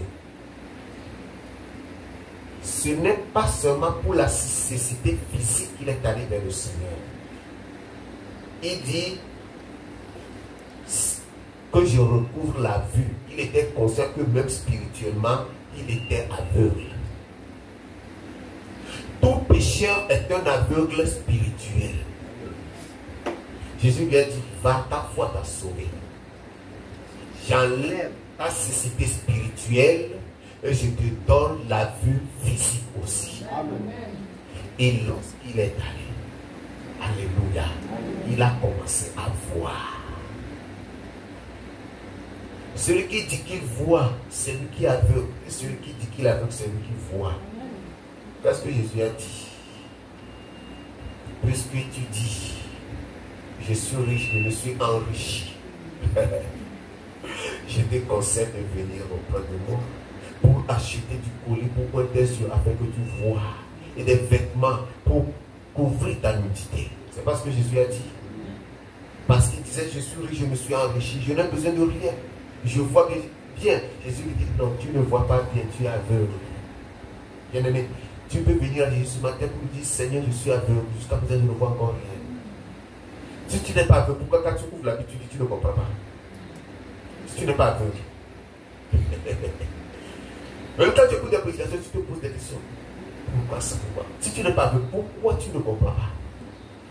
[SPEAKER 1] Ce n'est pas seulement pour la nécessité physique qu'il est allé vers le Seigneur. Il dit que je recouvre la vue. Il était conscient que même spirituellement, il était aveugle. Tout pécheur est un aveugle spirituel. Jésus lui a dit, va, ta foi t'a sauvé. J'enlève ta cécité spirituelle et je te donne la vue physique aussi. Amen. Et lorsqu'il est allé, alléluia, il a commencé à voir. Celui qui dit qu'il voit, c'est lui qui est aveugle. Et celui qui dit qu'il est aveugle, c'est lui qui voit. Qu'est-ce que Jésus a dit? Puisque tu dis, je suis riche, je me suis enrichi. Je te conseille de venir auprès de moi pour acheter du colis pour tes yeux afin que tu vois, et des vêtements pour couvrir ta nudité. C'est pas ce que Jésus a dit. Parce qu'il disait, je suis riche, je me suis enrichi, je n'ai besoin de rien. Je vois bien. Jésus lui dit, non, tu ne vois pas bien, tu es aveugle. Bien-aimé, tu peux venir à Jésus ce matin pour lui dire, Seigneur, je suis aveugle, jusqu'à présent je ne vois encore rien. Si tu n'es pas aveugle, pourquoi quand tu ouvres la Bible, tu ne comprends pas? Si tu n'es pas aveugle. Même quand tu écoutes des prédications, tu te poses des questions. Pourquoi ça? Pourquoi? Si tu n'es pas aveugle, pourquoi tu ne comprends pas?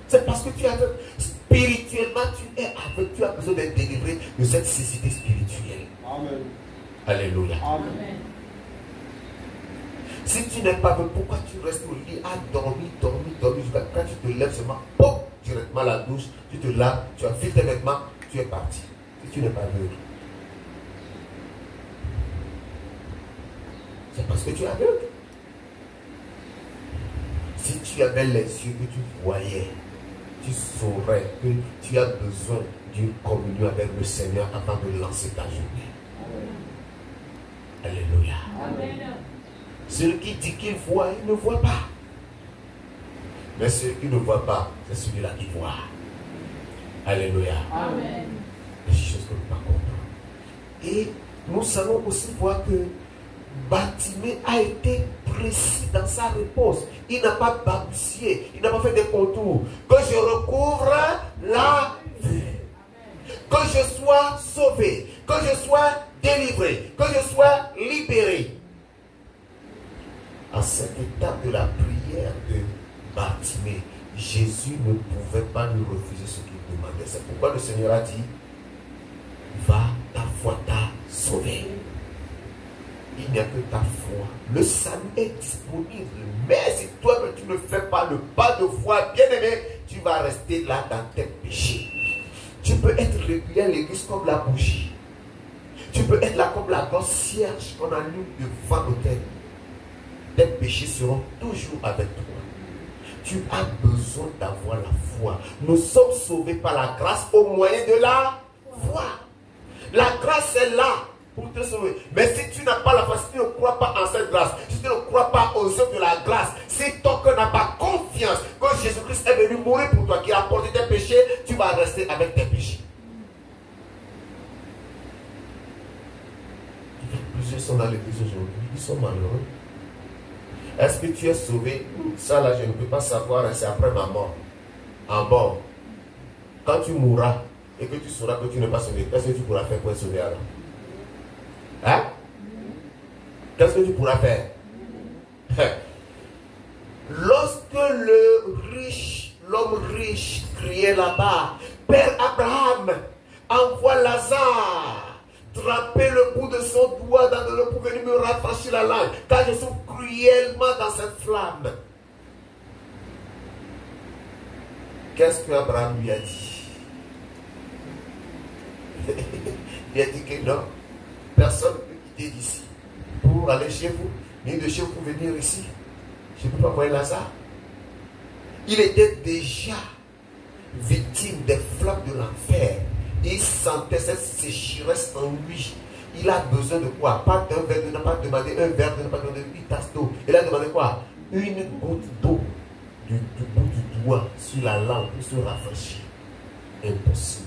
[SPEAKER 1] C'est parce que tu es aveugle. Spirituellement, tu es aveugle. Tu as besoin d'être délivré de cette cécité spirituelle. Amen. Alléluia. Amen. Si tu n'es pas aveugle, pourquoi tu restes au lit à dormir jusqu'à quand tu te lèves seulement, pop, directement à la douche, tu te laves, tu enfiles tes vêtements, tu es parti. Si tu n'es pas aveugle. C'est parce que tu es aveugle. Si tu avais les yeux que tu voyais, tu saurais que tu as besoin d'une communion avec le Seigneur avant de lancer ta journée. Alléluia. Amen. Celui qui dit qu'il voit, il ne voit pas. Mais celui qui ne voit pas, c'est celui-là qui voit. Alléluia. Amen. C'est des choses que nous ne pouvons pas comprendre. Et nous allons aussi voir que Bartimée a été précis dans sa réponse. Il n'a pas balbutié, il n'a pas fait des contours. Que je recouvre la vue, que je sois sauvé, que je sois délivré, que je sois libéré. À cette étape de la prière de Bartimée, Jésus ne pouvait pas lui refuser ce qu'il demandait. C'est pourquoi le Seigneur a dit, va, ta foi t'a sauvé. Il n'y a que ta foi. Le salut est disponible. Mais si toi-même tu ne fais pas le pas de foi, bien aimé, tu vas rester là dans tes péchés. Tu peux être régulier à l'église comme la bougie. Tu peux être là comme la grosse cierge qu'on allume devant l'autel. Tes péchés seront toujours avec toi. Tu as besoin d'avoir la foi. Nous sommes sauvés par la grâce au moyen de la foi. La grâce est là pour te sauver. Mais si tu n'as pas la foi, si tu ne crois pas en cette grâce, si tu ne crois pas aux œuvres de la grâce, si ton cœur n'a pas confiance que Jésus-Christ est venu mourir pour toi, qu'il a porté tes péchés, tu vas rester avec tes péchés. Plusieurs sont dans l'église aujourd'hui, ils sont malheureux. Est-ce que tu es sauvé? Ça là, je ne peux pas savoir, c'est après ma mort. En mort, quand tu mourras et que tu sauras que tu n'es pas sauvé, qu'est-ce que tu pourras faire pour être sauvé alors? Hein? Qu'est-ce que tu pourras faire? Lorsque l'homme riche criait là-bas, Père Abraham, envoie Lazare tremper le bout de son doigt dans de l'eau pour venir me rafraîchir la langue, car je suis cruellement dans cette flamme. Qu'est-ce que Abraham lui a dit? Il a dit que non, personne ne peut quitter d'ici pour aller chez vous, ni de chez vous pour venir ici. Je ne peux pas voir Lazare. Il était déjà victime des flammes de l'enfer. Il sentait cette sécheresse en lui. Il a besoin de quoi? Pas d'un verre, il n'a pas demandé un verre, il n'a pas demandé une tasse d'eau. Il a demandé quoi? Une goutte d'eau du bout du doigt sur la langue pour se rafraîchir. Impossible.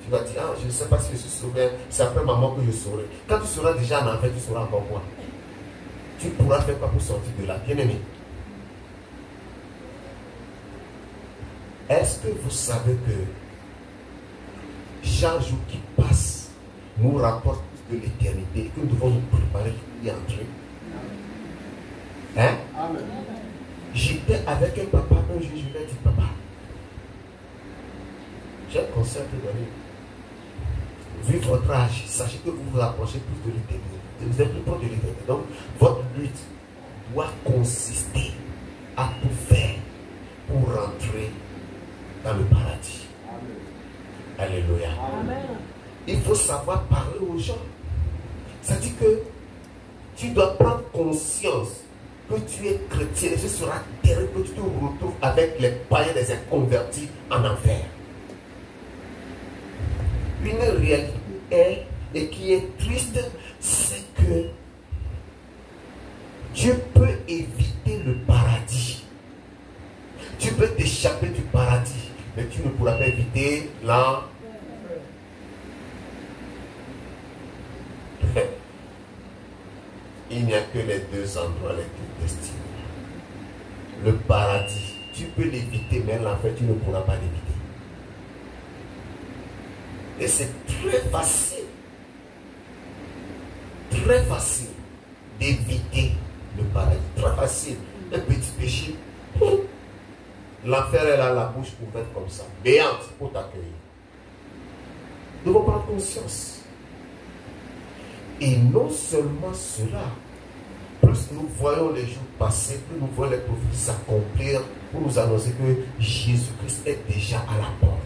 [SPEAKER 1] Tu vas dire, ah, je ne sais pas si je suis sauvé, c'est après ma mort que je saurai. Quand tu seras déjà en enfer, tu sauras encore quoi? Tu pourras faire quoi pour sortir de là? Bien-aimé. Est-ce que vous savez que chaque jour qui passe nous rapporte plus de l'éternité et que nous devons nous préparer pour y entrer? Hein? Amen. J'étais avec un papa un jour, je lui ai dit, papa, j'ai un conseil à te donner. Vu votre âge, sachez que vous vous rapprochez plus de l'éternité. Vous êtes plus proche de l'éternité. Donc, votre lutte doit consister à tout faire pour rentrer dans le paradis. Amen. Alléluia. Amen. Il faut savoir parler aux gens. Ça dit que tu dois prendre conscience que tu es chrétien et ce sera terrible que tu te retrouves avec les païens des inconvertis en enfer. Une réalité est, et qui est triste, c'est que Dieu peut éviter le paradis. Tu peux t'échapper du paradis, mais tu ne pourras pas éviter l'enfer. Il n'y a que les deux endroits les plus destinés. Le paradis, tu peux l'éviter, mais l'enfer, tu ne pourras pas l'éviter. Et c'est très facile d'éviter le paradis. Très facile. Un petit péché, l'enfer est là, la bouche ouverte comme ça, béante pour t'accueillir. Nous devons prendre conscience. Et non seulement cela, plus nous voyons les jours passer, plus nous voyons les prophéties s'accomplir pour nous annoncer que Jésus-Christ est déjà à la porte.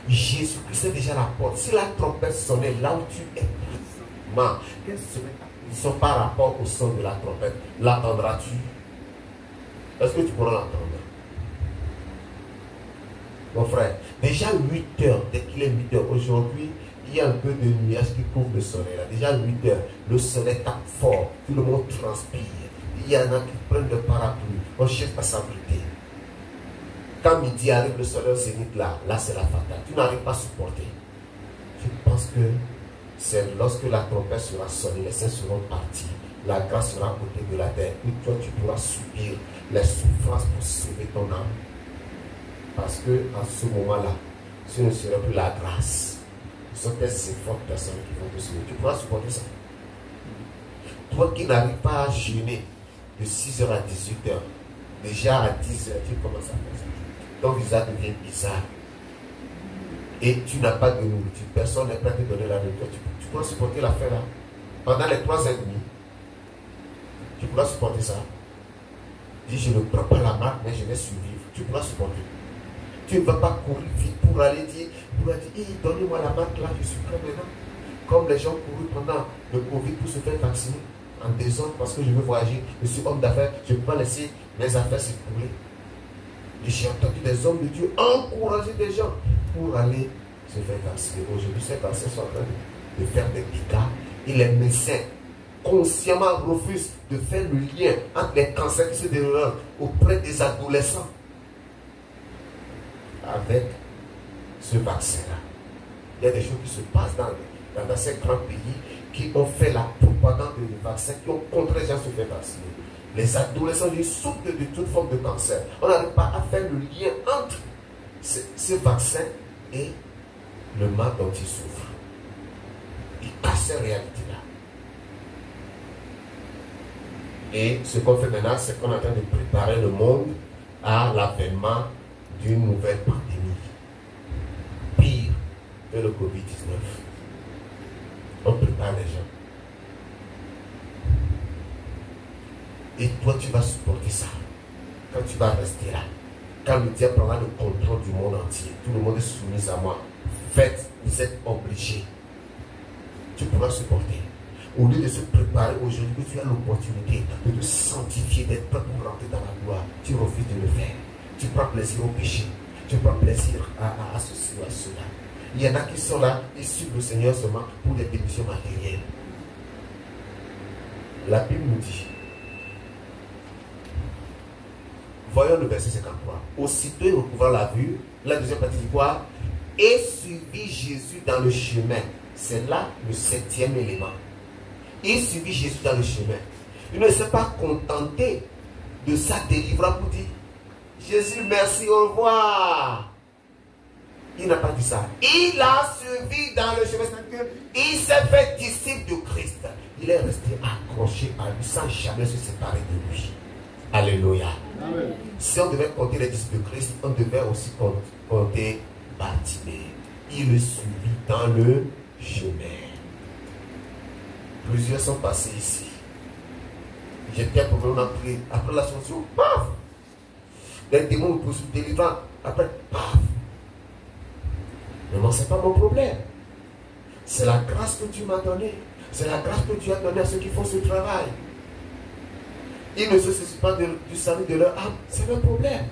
[SPEAKER 1] Jésus-Christ est déjà à la porte. Si la trompette sonnait là où tu es présentement, quelle serait ta Ils sont par rapport au son de la trompette. L'attendras-tu? Est-ce que tu pourras l'entendre? Mon frère, déjà 8 heures, dès qu'il est 8 heures, aujourd'hui, il y a un peu de nuage qui couvre le soleil. Là. Déjà 8 heures, le soleil tape fort, tout le monde transpire. Il y en a qui prennent le parapluie, on cherche à s'abriter. Quand midi arrive, le soleil au zénith là c'est la fatale. Tu n'arrives pas à supporter. Je pense que c'est lorsque la trompette sera sonnée, les saints seront partis. La grâce sera côté de la terre. Et toi, tu pourras subir les souffrances pour sauver ton âme. Parce que à ce moment-là, ce ne serait plus la grâce. Ce sont tes efforts personnels qui vont te sauver. Tu pourras supporter ça. Toi qui n'arrives pas à jeûner de 6h à 18h, déjà à 10h, tu commences à faire ça. Ton visage devient bizarre. Et tu n'as pas de nourriture. Personne n'est prêt à te donner la nourriture. Tu pourras supporter l'affaire là. Pendant les 3 ans et demi, tu pourras supporter ça. Dis, je ne prends pas la marque, mais je vais survivre. Tu pourras supporter. Tu ne vas pas courir vite pour aller dire, hey, donnez-moi la marque là, je suis prêt maintenant. Comme les gens courent pendant le Covid pour se faire vacciner en désordre parce que je veux voyager. Je suis homme d'affaires, je ne peux pas laisser mes affaires s'écouler. J'ai entendu des hommes de Dieu encourager des gens pour aller se faire vacciner. Aujourd'hui, ces vaccins sont en train de faire des dégâts et les médecins consciemment refusent de faire le lien entre les cancers qui se déroulent auprès des adolescents avec ce vaccin-là. Il y a des choses qui se passent dans ces grands pays qui ont fait la propagande de vaccins, qui ont contré les gens à se faire vacciner. Les adolescents, ils souffrent de toute forme de cancer. On n'arrive pas à faire le lien entre ce vaccin et le mal dont ils souffrent. Ils cassent ces réalités-là. Et ce qu'on fait maintenant, c'est qu'on est en train de préparer le monde à l'avènement d'une nouvelle pandémie. Pire que le Covid-19. On prépare les gens. Et toi, tu vas supporter ça. Quand tu vas rester là. Quand le diable prendra le contrôle du monde entier. Tout le monde est soumis à moi. Faites, vous êtes obligés. Tu pourras supporter. Au lieu de se préparer aujourd'hui, que tu as l'opportunité de te sanctifier, d'être prêt pour rentrer dans la gloire, tu refuses de le faire. Tu prends plaisir au péché. Tu prends plaisir à ceci ou à cela. Il y en a qui sont là, ils suivent le Seigneur seulement pour des bénédictions matérielles. La Bible nous dit, voyons le verset 53. Aussitôt il recouvra la vue, la deuxième partie dit quoi? Et suivit Jésus dans le chemin. C'est là le 7e élément. Il suivit Jésus dans le chemin. Il ne s'est pas contenté de sa délivrance pour dire Jésus, merci, au revoir. Il n'a pas dit ça. Il a suivi dans le chemin. C'est-à-dire qu'il s'est fait disciple de Christ. Il est resté accroché à lui sans jamais se séparer de lui. Alléluia. Amen. Si on devait compter les disciples de Christ, on devait aussi compter Bartimée. Il le suivit dans le chemin. Plusieurs sont passés ici. J'étais un problème après l'ascension. Paf! Les démons me poursuivent délivrant. Après, paf! Mais non, ce n'est pas mon problème. C'est la grâce que Dieu m'a donnée. C'est la grâce que Dieu a donnée à ceux qui font ce travail. Ils ne se soucient pas du salut de leur âme. C'est leur problème.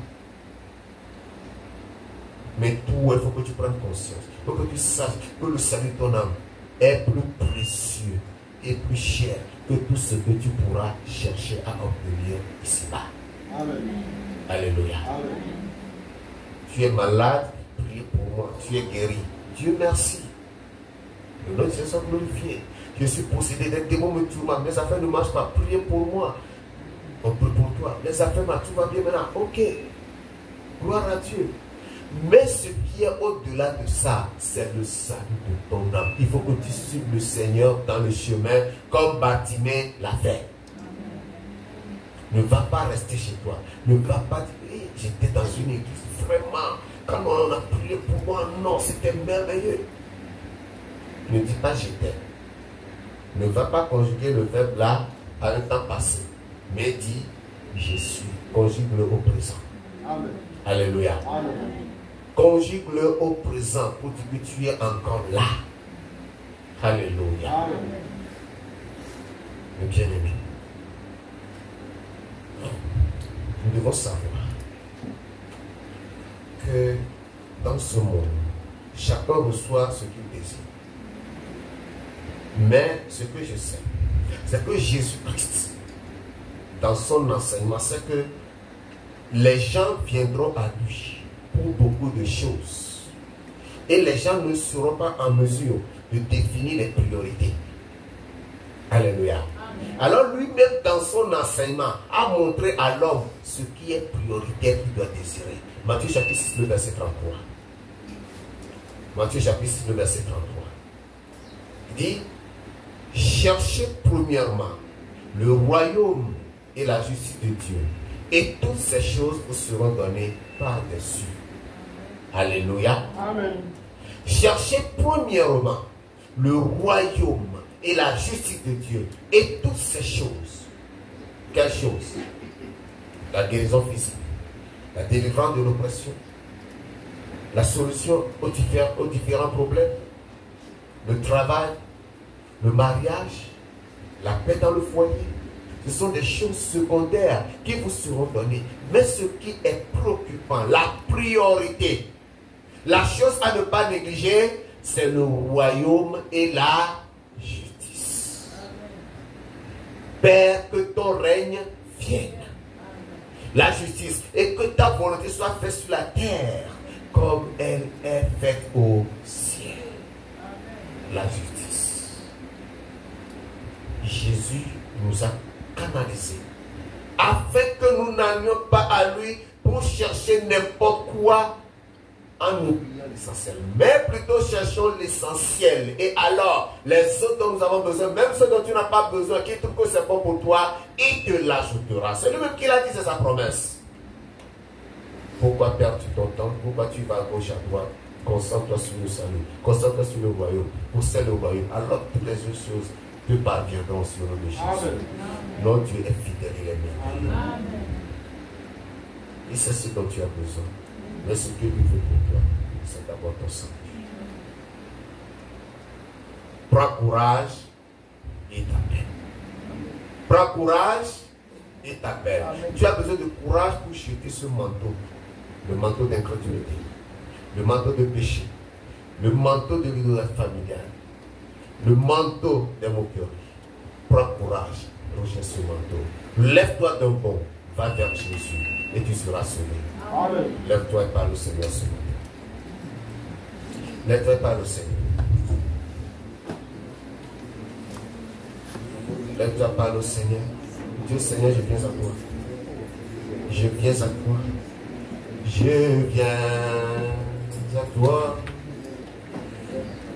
[SPEAKER 1] Mais tout, il faut que tu prennes conscience. Il faut que tu saches que le salut de ton âme est plus précieux et plus cher que tout ce que tu pourras chercher à obtenir ici-bas. Amen. Alléluia. Amen. Tu es malade, prie pour moi. Tu es guéri. Dieu merci. Le nom de Jésus soit glorifié. Je suis possédé d'un démon me tourmente. Mes affaires ne marchent pas. Priez pour moi. On prie pour toi. Les affaires, tout va bien maintenant. Ok. Gloire à Dieu. Mais ce qui est au-delà de ça, c'est le salut de ton âme. Il faut que tu suives le Seigneur dans le chemin comme Bartimée l'a fait. Ne va pas rester chez toi. Ne va pas dire, hey, j'étais dans une église, vraiment, quand on a prié pour moi, non, c'était merveilleux. Ne dis pas j'étais. Ne va pas conjuguer le verbe là à un temps passé. Mais dis, je suis. Conjugue-le au présent. Amen. Alléluia. Amen. Conjugue-le au présent pour dire que tu es encore là. Alléluia. Amen. Mes bien-aimés, nous devons savoir que dans ce monde, chacun reçoit ce qu'il désire. Mais ce que je sais, c'est que Jésus-Christ, dans son enseignement, c'est que les gens viendront à lui pour beaucoup de choses. Et les gens ne seront pas en mesure de définir les priorités. Alléluia. Alors lui-même, dans son enseignement, a montré à l'homme ce qui est prioritaire qu'il doit désirer. Matthieu chapitre 6, le verset 33. Matthieu chapitre 6, le verset 33. Il dit, cherchez premièrement le royaume et la justice de Dieu, et toutes ces choses vous seront données par-dessus. Alléluia. Amen. Cherchez premièrement le royaume et la justice de Dieu, et toutes ces choses. Quelles choses? La guérison physique, la délivrance de l'oppression, la solution aux différents problèmes, le travail, le mariage, la paix dans le foyer. Ce sont des choses secondaires qui vous seront données. Mais ce qui est préoccupant, la priorité, la chose à ne pas négliger, c'est le royaume et la justice. Père, que ton règne vienne. La justice, et que ta volonté soit faite sur la terre comme elle est faite au ciel. La justice. Jésus nous a canalisés afin que nous n'allions pas à lui pour chercher n'importe quoi en oubliant l'essentiel, mais plutôt cherchons l'essentiel. Et alors, les autres dont nous avons besoin, même ceux dont tu n'as pas besoin, qui trouvent que c'est bon pour toi, il te l'ajoutera. C'est lui-même qui l'a dit, c'est sa promesse. Pourquoi perdre ton temps? Pourquoi tu vas à gauche, à droite? Concentre-toi sur le salut, concentre-toi sur le royaume, possède le royaume. Alors toutes les autres choses te parviendront sur le nom de Jésus. Notre Dieu est fidèle, il est merveilleux. Il sait ce dont tu as besoin. Mais ce que lui veut pour toi, c'est d'abord ton sang. Prends courage et t'appelle. Prends courage et t'appelle. Tu as besoin de courage pour jeter ce manteau. Le manteau d'incrédulité, le manteau de péché, le manteau de l'idolâtrie familiale, le manteau des moqueries. Prends courage, rejette ce manteau. Lève-toi d'un bond, va vers Jésus et tu seras sauvé. Lève-toi et parle au Seigneur ce matin. Lève-toi et parle au Seigneur. Lève-toi et parle au Seigneur. Dieu Seigneur, je viens à toi. Je viens à toi. Je viens à toi.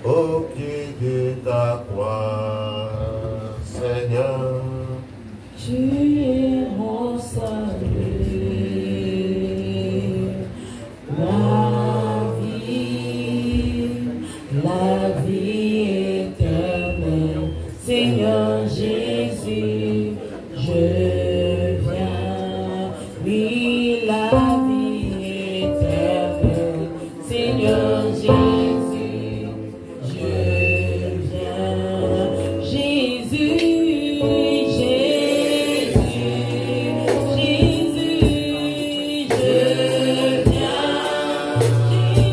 [SPEAKER 1] Au pied de ta croix, Seigneur.
[SPEAKER 2] Tu es mon salut. La vie éternelle, Seigneur Jésus, je viens. Oui, la vie éternelle, Seigneur Jésus, je viens. Jésus, Jésus, Jésus, je viens. Jésus,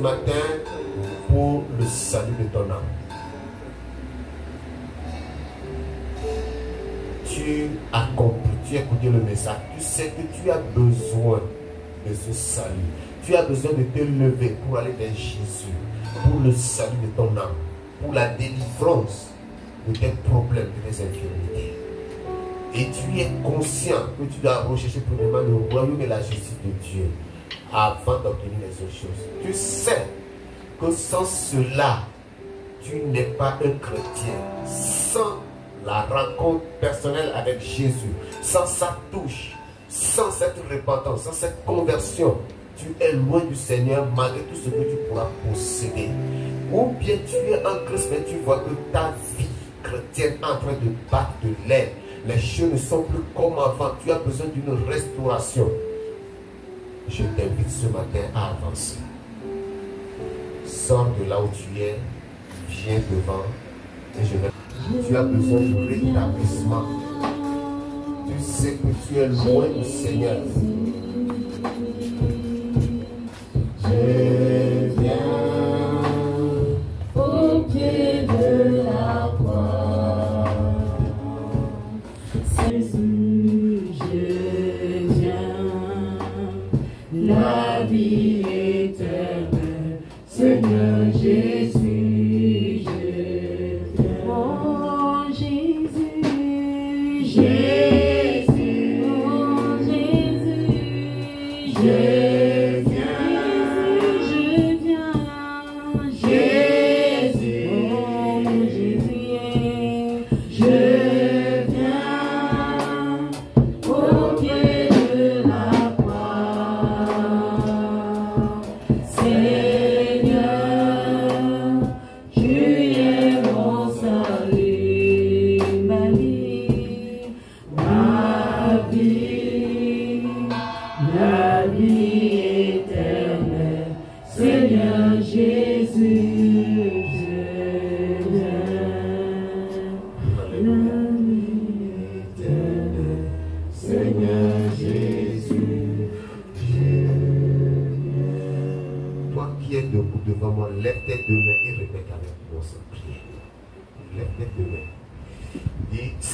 [SPEAKER 1] matin pour le salut de ton âme. Tu as compris, tu as écouté le message, tu sais que tu as besoin de ce salut. Tu as besoin de te lever pour aller vers Jésus, pour le salut de ton âme, pour la délivrance de tes problèmes, de tes infirmités. Et tu es conscient que tu dois rechercher premièrement le royaume et la justice de Dieu avant d'obtenir les autres choses. Tu sais que sans cela, tu n'es pas un chrétien. Sans la rencontre personnelle avec Jésus, sans sa touche, sans cette repentance, sans cette conversion, tu es loin du Seigneur malgré tout ce que tu pourras posséder. Ou bien tu es en Christ, mais tu vois que ta vie chrétienne est en train de battre de l'aile. Les choses ne sont plus comme avant. Tu as besoin d'une restauration. Je t'invite ce matin à avancer. Sors de là où tu es, viens devant et je vais. Tu as besoin de rétablissement. Tu sais que tu es loin du Seigneur. Je viens
[SPEAKER 2] au pied de la croix. Jésus, je viens, la vie éternelle, Seigneur Jésus, je viens. Oh Jésus, Jésus, oh Jésus, je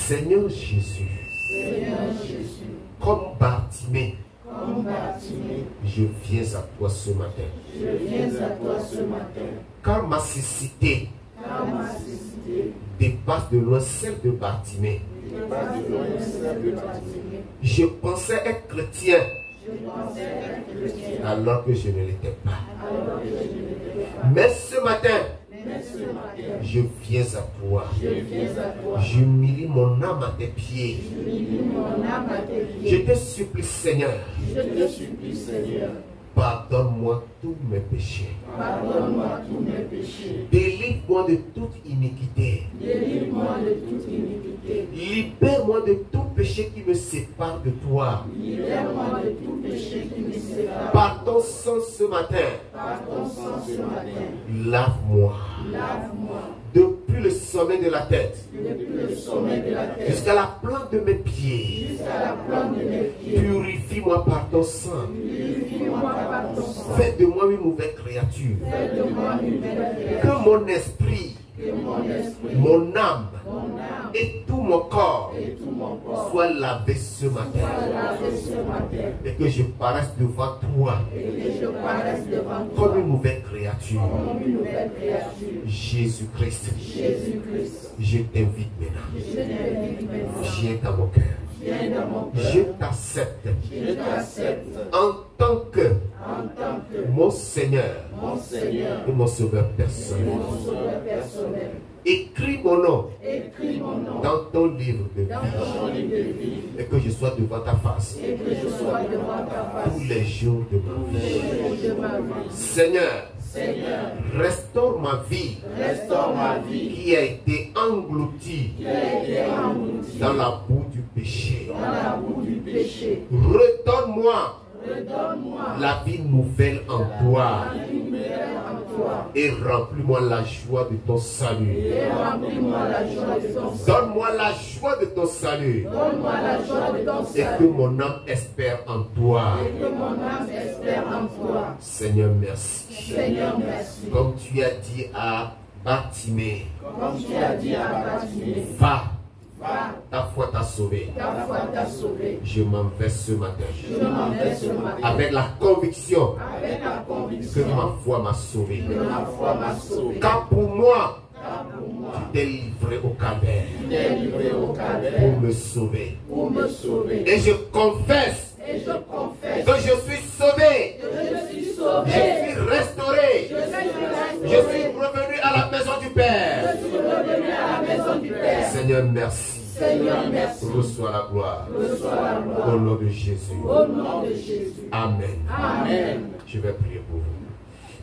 [SPEAKER 1] Seigneur Jésus, comme Bartimée, je viens à toi ce matin. Car ma cécité dépasse de loin celle de Bartimée. Je pensais être chrétien alors que je ne l'étais pas. Mais ce matin, je viens à toi. J'humilie mon âme à tes pieds. Je te supplie, Seigneur. Pardonne-moi tous mes péchés. Délivre-moi de toute iniquité. Libère-moi de tout péché qui me sépare de toi. Par ton sang ce matin, lave-moi. Depuis le sommet de la tête jusqu'à la plante de mes pieds. Purifie-moi par ton sang. Fais de moi une nouvelle créature. Que mon esprit, mon âme et tout mon corps soient lavés ce matin. Et que je paraisse devant toi comme une nouvelle créature. Jésus-Christ, je t'invite maintenant. Viens dans mon cœur. Je t'accepte en tant que mon Seigneur et mon Sauveur personnel. Écris mon nom dans ton livre de vie et que je sois devant ta face tous les jours de ma vie. Seigneur, restaure ma vie qui a été engloutie dans la boue du péché. Redonne-moi la vie nouvelle en toi. Et remplis-moi la joie de ton salut. Donne-moi la joie de ton salut. Et que mon âme espère en toi. Seigneur, merci. Comme tu as dit à Bartimée, va. Ta foi t'a sauvé. Je m'en vais ce matin. Avec la conviction que ma foi m'a sauvé. Car pour moi, tu t'es livré au calvaire pour me sauver. Et je confesse que je suis sauvé. Je suis restauré. Je suis revenu à la maison du Père. Seigneur, merci. Reçois la gloire. Au nom de Jésus. Amen. Je vais prier pour vous.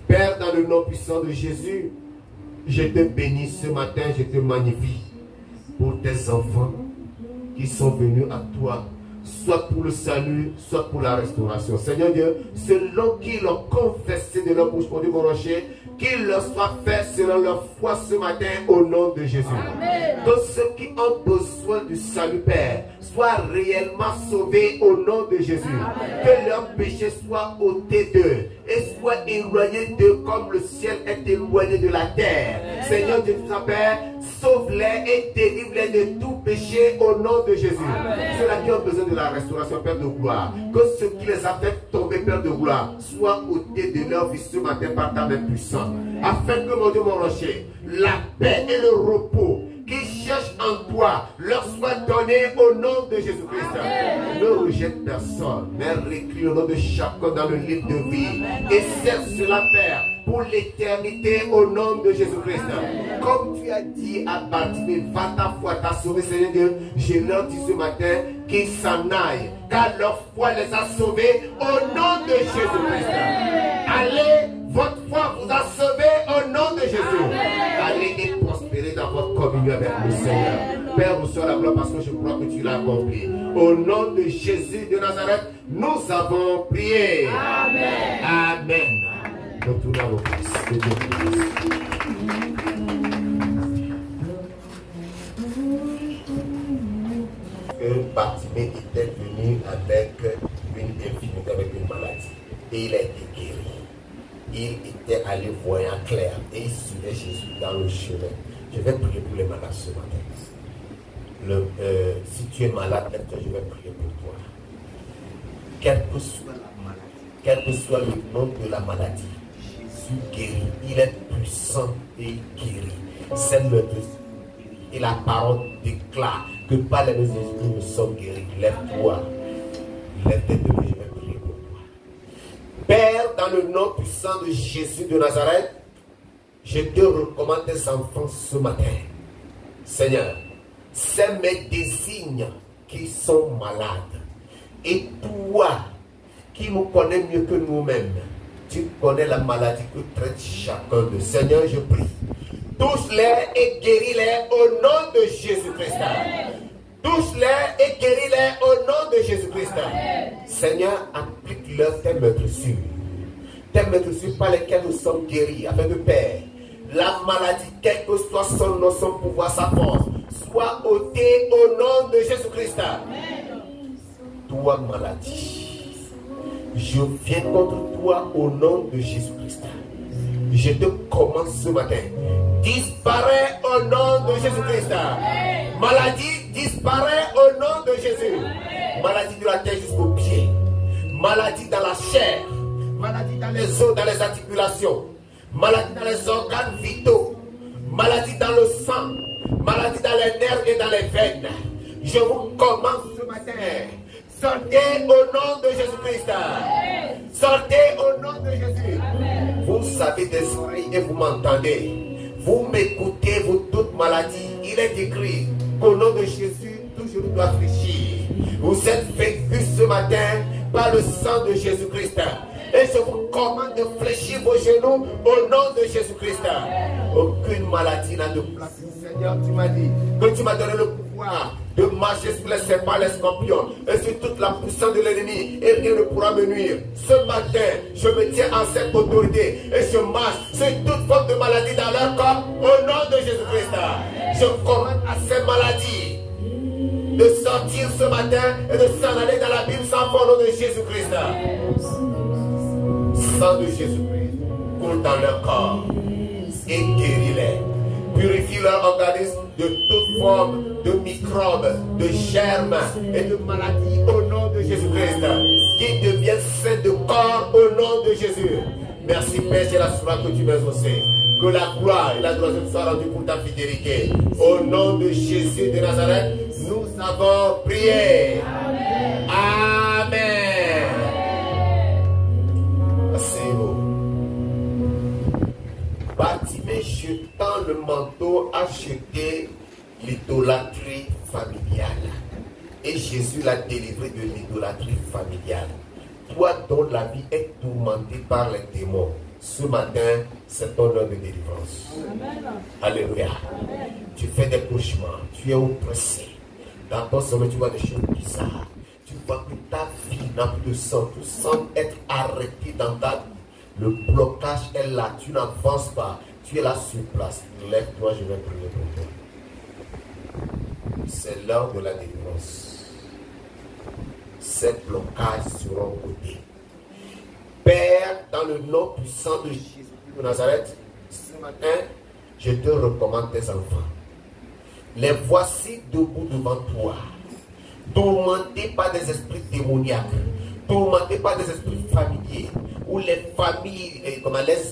[SPEAKER 1] Père, dans le nom puissant de Jésus, je te bénis ce matin, je te magnifie pour tes enfants qui sont venus à toi, soit pour le salut, soit pour la restauration. Seigneur Dieu, selon qu'ils ont confessé de leur bouche, mon Dieu, mon rocher, qu'il leur soit fait selon leur foi ce matin au nom de Jésus. Amen. Que ceux qui ont besoin du salut, Père, soient réellement sauvés au nom de Jésus. Amen. Que leurs péchés soient ôtés d'eux et soient éloignés d'eux comme le ciel est éloigné de la terre. Amen. Seigneur Dieu, nous Père, sauve-les et délivre-les de tout péché au nom de Jésus. Ceux-là qui ont besoin de la restauration, Père de gloire, que ce qui les a fait tomber, Père de gloire, soit ôté de leur vie ce matin par ta main puissante. Afin que, mon Dieu, mon rocher, la paix et le repos qui cherchent en toi leur soient donnés au nom de Jésus-Christ. Ne rejette personne, mais réécris le nom de chacun dans le livre de vie. Et serre cela, Père, pour l'éternité au nom de Jésus-Christ. Comme tu as dit à Bartimée, va ta foi t'a sauvé, Seigneur Dieu. Je leur dis ce matin qu'ils s'en aillent, car leur foi les a sauvés au nom de Jésus-Christ. Allez, votre foi vous a sauvés au nom de Jésus. Allez et prospérez dans votre communion avec le Seigneur. Père, reçois la gloire parce que je crois que tu l'as accompli. Au nom de Jésus de Nazareth, nous avons prié. Amen. Amen. Retournez à vos places. Que Bartimée était venu avec une infirmité, avec une maladie. Et il a été guéri. Il était allé voir en clair et il suivait Jésus dans le chemin. Je vais prier pour les malades ce matin. Si tu es malade, je vais prier pour toi. Quelle que soit la maladie, quel que soit le nom de la maladie, Jésus guérit. Il est puissant et il guérit. C'est le et la parole déclare que par les mains de Jésus nous sommes guéris. Lève-toi. Lève-toi, je vais prier pour toi. Père, dans le nom puissant de Jésus de Nazareth, je te recommande tes enfants ce matin. Seigneur, c'est mes désignes qui sont malades. Et toi, qui nous connais mieux que nous-mêmes, tu connais la maladie que traite chacun de. Seigneur, je prie. Touche-les et guéris-les au nom de Jésus-Christ. Touche-les et guéris-les au nom de Jésus-Christ. Seigneur, applique-leur tes meurtrissures. Tes meurtrissures par lesquelles nous sommes guéris, afin de Père, la maladie, quel que soit son nom, son pouvoir, sa force, soit ôtée au nom de Jésus-Christ. Toi, maladie, je viens contre toi au nom de Jésus-Christ. Je te commande ce matin. Disparaît au nom de Jésus-Christ. Maladie, disparaît au nom de Jésus. Maladie de la tête jusqu'aux pieds. Maladie dans la chair. Maladie dans les os, dans les articulations. Maladie dans les organes vitaux. Maladie dans le sang. Maladie dans les nerfs et dans les veines. Je vous commande ce matin. Sortez au nom de Jésus-Christ. Sortez au nom de Jésus. Vous savez des oreilles et vous m'entendez. Vous m'écoutez, vous toute maladie. Il est écrit qu'au nom de Jésus, tout genou doit fléchir. Vous êtes vécus ce matin par le sang de Jésus-Christ. Et je vous commande de fléchir vos genoux au nom de Jésus-Christ. Aucune maladie n'a de place. Seigneur, tu m'as dit que tu m'as donné le pouvoir de marcher sur les serpents, les scorpions et sur toute la puissance de l'ennemi, et rien ne pourra me nuire. Ce matin, je me tiens en cette autorité et je marche sur toute forme de maladie dans leur corps au nom de Jésus-Christ. Je commande à ces maladies de sortir ce matin et de s'en aller dans la Bible sans foi au nom de Jésus-Christ. Sang de Jésus-Christ coule dans leur corps et guéris-les. Purifie leur organisme de toute forme de microbes, de germes et de maladies au nom de Jésus-Christ. Qu'ils deviennent saints de corps au nom de Jésus. Merci Père, j'ai la sourate que tu m'as exaucée. Que la gloire et la gloire soient rendues pour ta fidélité. Au nom de Jésus de Nazareth, nous avons prié. Amen. Asseyez-vous. Bartimée, jetant le manteau, a jeté l'idolâtrie familiale. Et Jésus l'a délivré de l'idolâtrie familiale. Toi dont la vie est tourmentée par les démons, ce matin, c'est ton heure de délivrance. Amen. Alléluia. Amen. Tu fais des cauchemars, tu es oppressé. Dans ton sommeil, tu vois des choses bizarres. Tu vois que ta vie n'a plus de sens. Tu sembles être arrêté dans ta vie. Le blocage est là, tu n'avances pas. Tu es là sur place. Lève-toi, je vais prier pour toi. C'est l'heure de la délivrance. Ces blocages seront ôtés. Père, dans le nom puissant de Jésus de Nazareth, ce matin, je te recommande tes enfants. Les voici debout devant toi, tourmentés par des esprits démoniaques, tourmentés par des esprits familiers, où les familles, les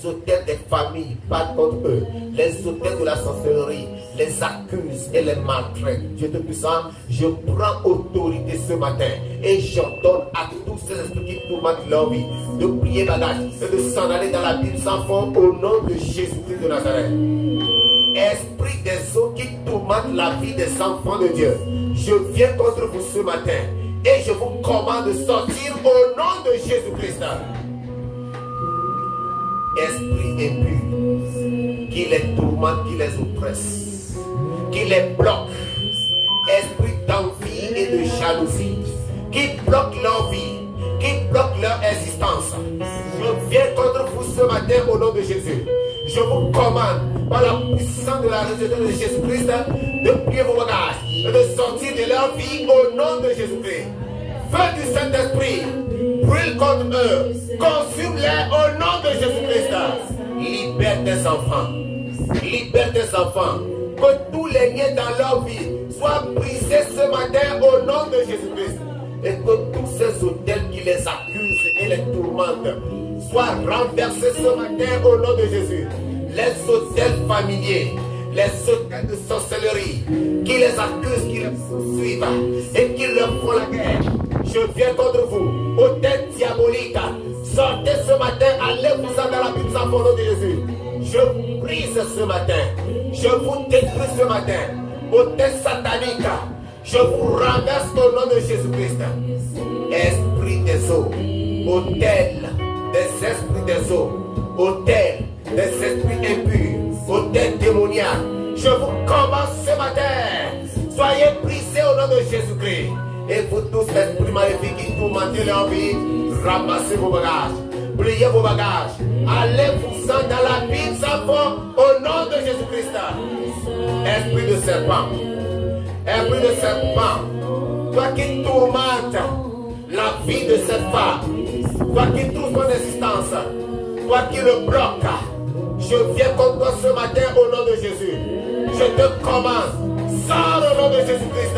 [SPEAKER 1] autels des familles partent contre eux, les autels de la sorcellerie les accusent et les maltraitent. Dieu Tout-Puissant, je prends autorité ce matin et j'ordonne à tous ces esprits qui tourmentent leur vie de prier bagage et de s'en aller dans la Bible sans fond au nom de Jésus-Christ de Nazareth. Esprit des eaux qui tourmentent la vie des enfants de Dieu, je viens contre vous ce matin et je vous commande de sortir au nom de Jésus-Christ. Esprit impur qui les tourmente, qui les oppresse, qui les bloque, esprit d'envie et de jalousie, qui bloque leur vie, qui bloque leur existence. Je viens contre vous ce matin au nom de Jésus. Je vous commande par la puissance de la résurrection de Jésus-Christ de plier vos bagages et de sortir de leur vie au nom de Jésus-Christ. Feu du Saint-Esprit, brûle contre eux, consume-les au nom de Jésus-Christ. Libère tes enfants, libère tes enfants, que tous les liens dans leur vie soient brisés ce matin au nom de Jésus-Christ. Et que tous ces autels qui les accusent et les tourmentent soient renversés ce matin au nom de Jésus. Les autels familiers, les autels de sorcellerie qui les accusent, qui les poursuivent et qui leur font la guerre. Je viens contre vous, autel diabolique. Sortez ce matin, allez-vous-en dans la Bible sans nom de Jésus. Je vous brise ce matin, je vous détruis ce matin, autel satanique. Je vous renverse au nom de Jésus-Christ. Esprit des eaux, autel des esprits des eaux, autel des esprits impurs, autel démoniaque. Je vous commande ce matin, soyez brisés au nom de Jésus-Christ. Et vous tous, esprits maléfiques qui tourmentez leur vie, ramassez vos bagages, pliez vos bagages, allez-vous-en dans la Bible sans fond au nom de Jésus-Christ. Esprit de serpent, esprit de serpent, toi qui tourmentes la vie de cette femme, toi qui trouves ton existence, toi qui le bloques, je viens contre toi ce matin au nom de Jésus. Je te commande, sors au nom de Jésus-Christ.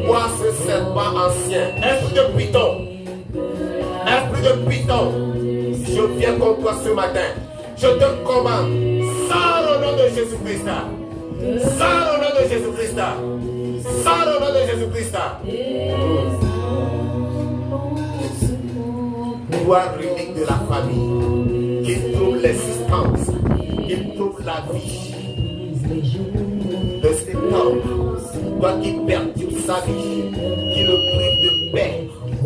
[SPEAKER 1] Toi ce serpent ancien, esprit de python, je viens contre toi ce matin. Je te commande, sors au nom de Jésus-Christ. Sors au nom de Jésus-Christ. Sors au nom de Jésus-Christ. Toi, relique de la famille, qui trouve l'existence, qui trouve la vie de cet homme, toi qui perturbe sa vie, qui le prive de paix,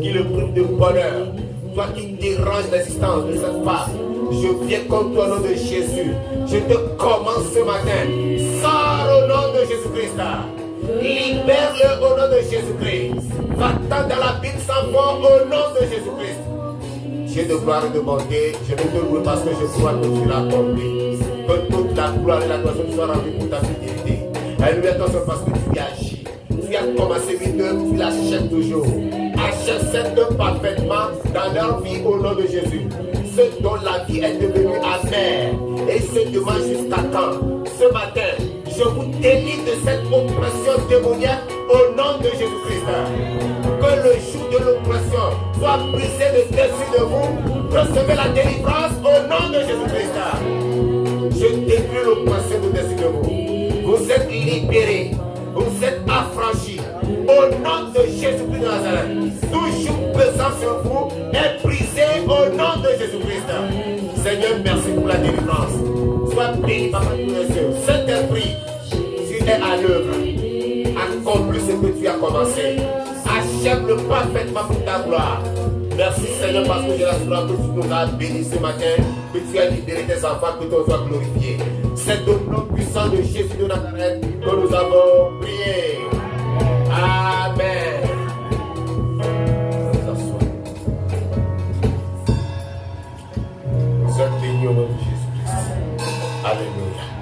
[SPEAKER 1] qui le prive de bonheur, toi qui déranges l'existence de cette femme, je viens contre toi au nom de Jésus. Je te commande ce matin. Sors au nom de Jésus-Christ. Libère-le au nom de Jésus-Christ. Va-t'en dans la Bible sans fond au nom de Jésus-Christ. J'ai de gloire et de bonté. Je vais te louer parce que je crois que tu l'as accompli. Que toute la gloire et la gloire soient rendues pour ta fidélité. Alléluia, toi seul parce que tu agis. Tu as commencé une œuvre, tu l'achètes toujours. Achète cette œuvre parfaitement dans leur vie au nom de Jésus. Ceux dont la vie est devenue amère et se demandent jusqu'à quand. Ce matin, je vous délivre de cette oppression démoniaque au nom de Jésus-Christ. Que le joug de l'oppression soit brisé de dessus de vous. Recevez la délivrance au nom de Jésus-Christ. Je détruis l'oppression de dessus de vous. Vous êtes libérés. Vous êtes affranchis. Au nom de Jésus-Christ de Nazareth. Tout joug pesant sur vous est brisé au nom de Jésus-Christ. Seigneur, merci pour la délivrance. Sois béni par tous les yeux. Saint-Esprit, tu es à l'œuvre. Accomplis ce que tu as commencé. Achève-le parfaitement pour ta gloire. Merci Seigneur parce que j'ai la gloire que tu nous as béni ce matin, que tu as libéré tes enfants, que ton soit glorifié. C'est au nom puissant de Jésus de Nazareth que nous avons prié. Amen. Nous sommes bénis au nom de Jésus-Christ. Alléluia.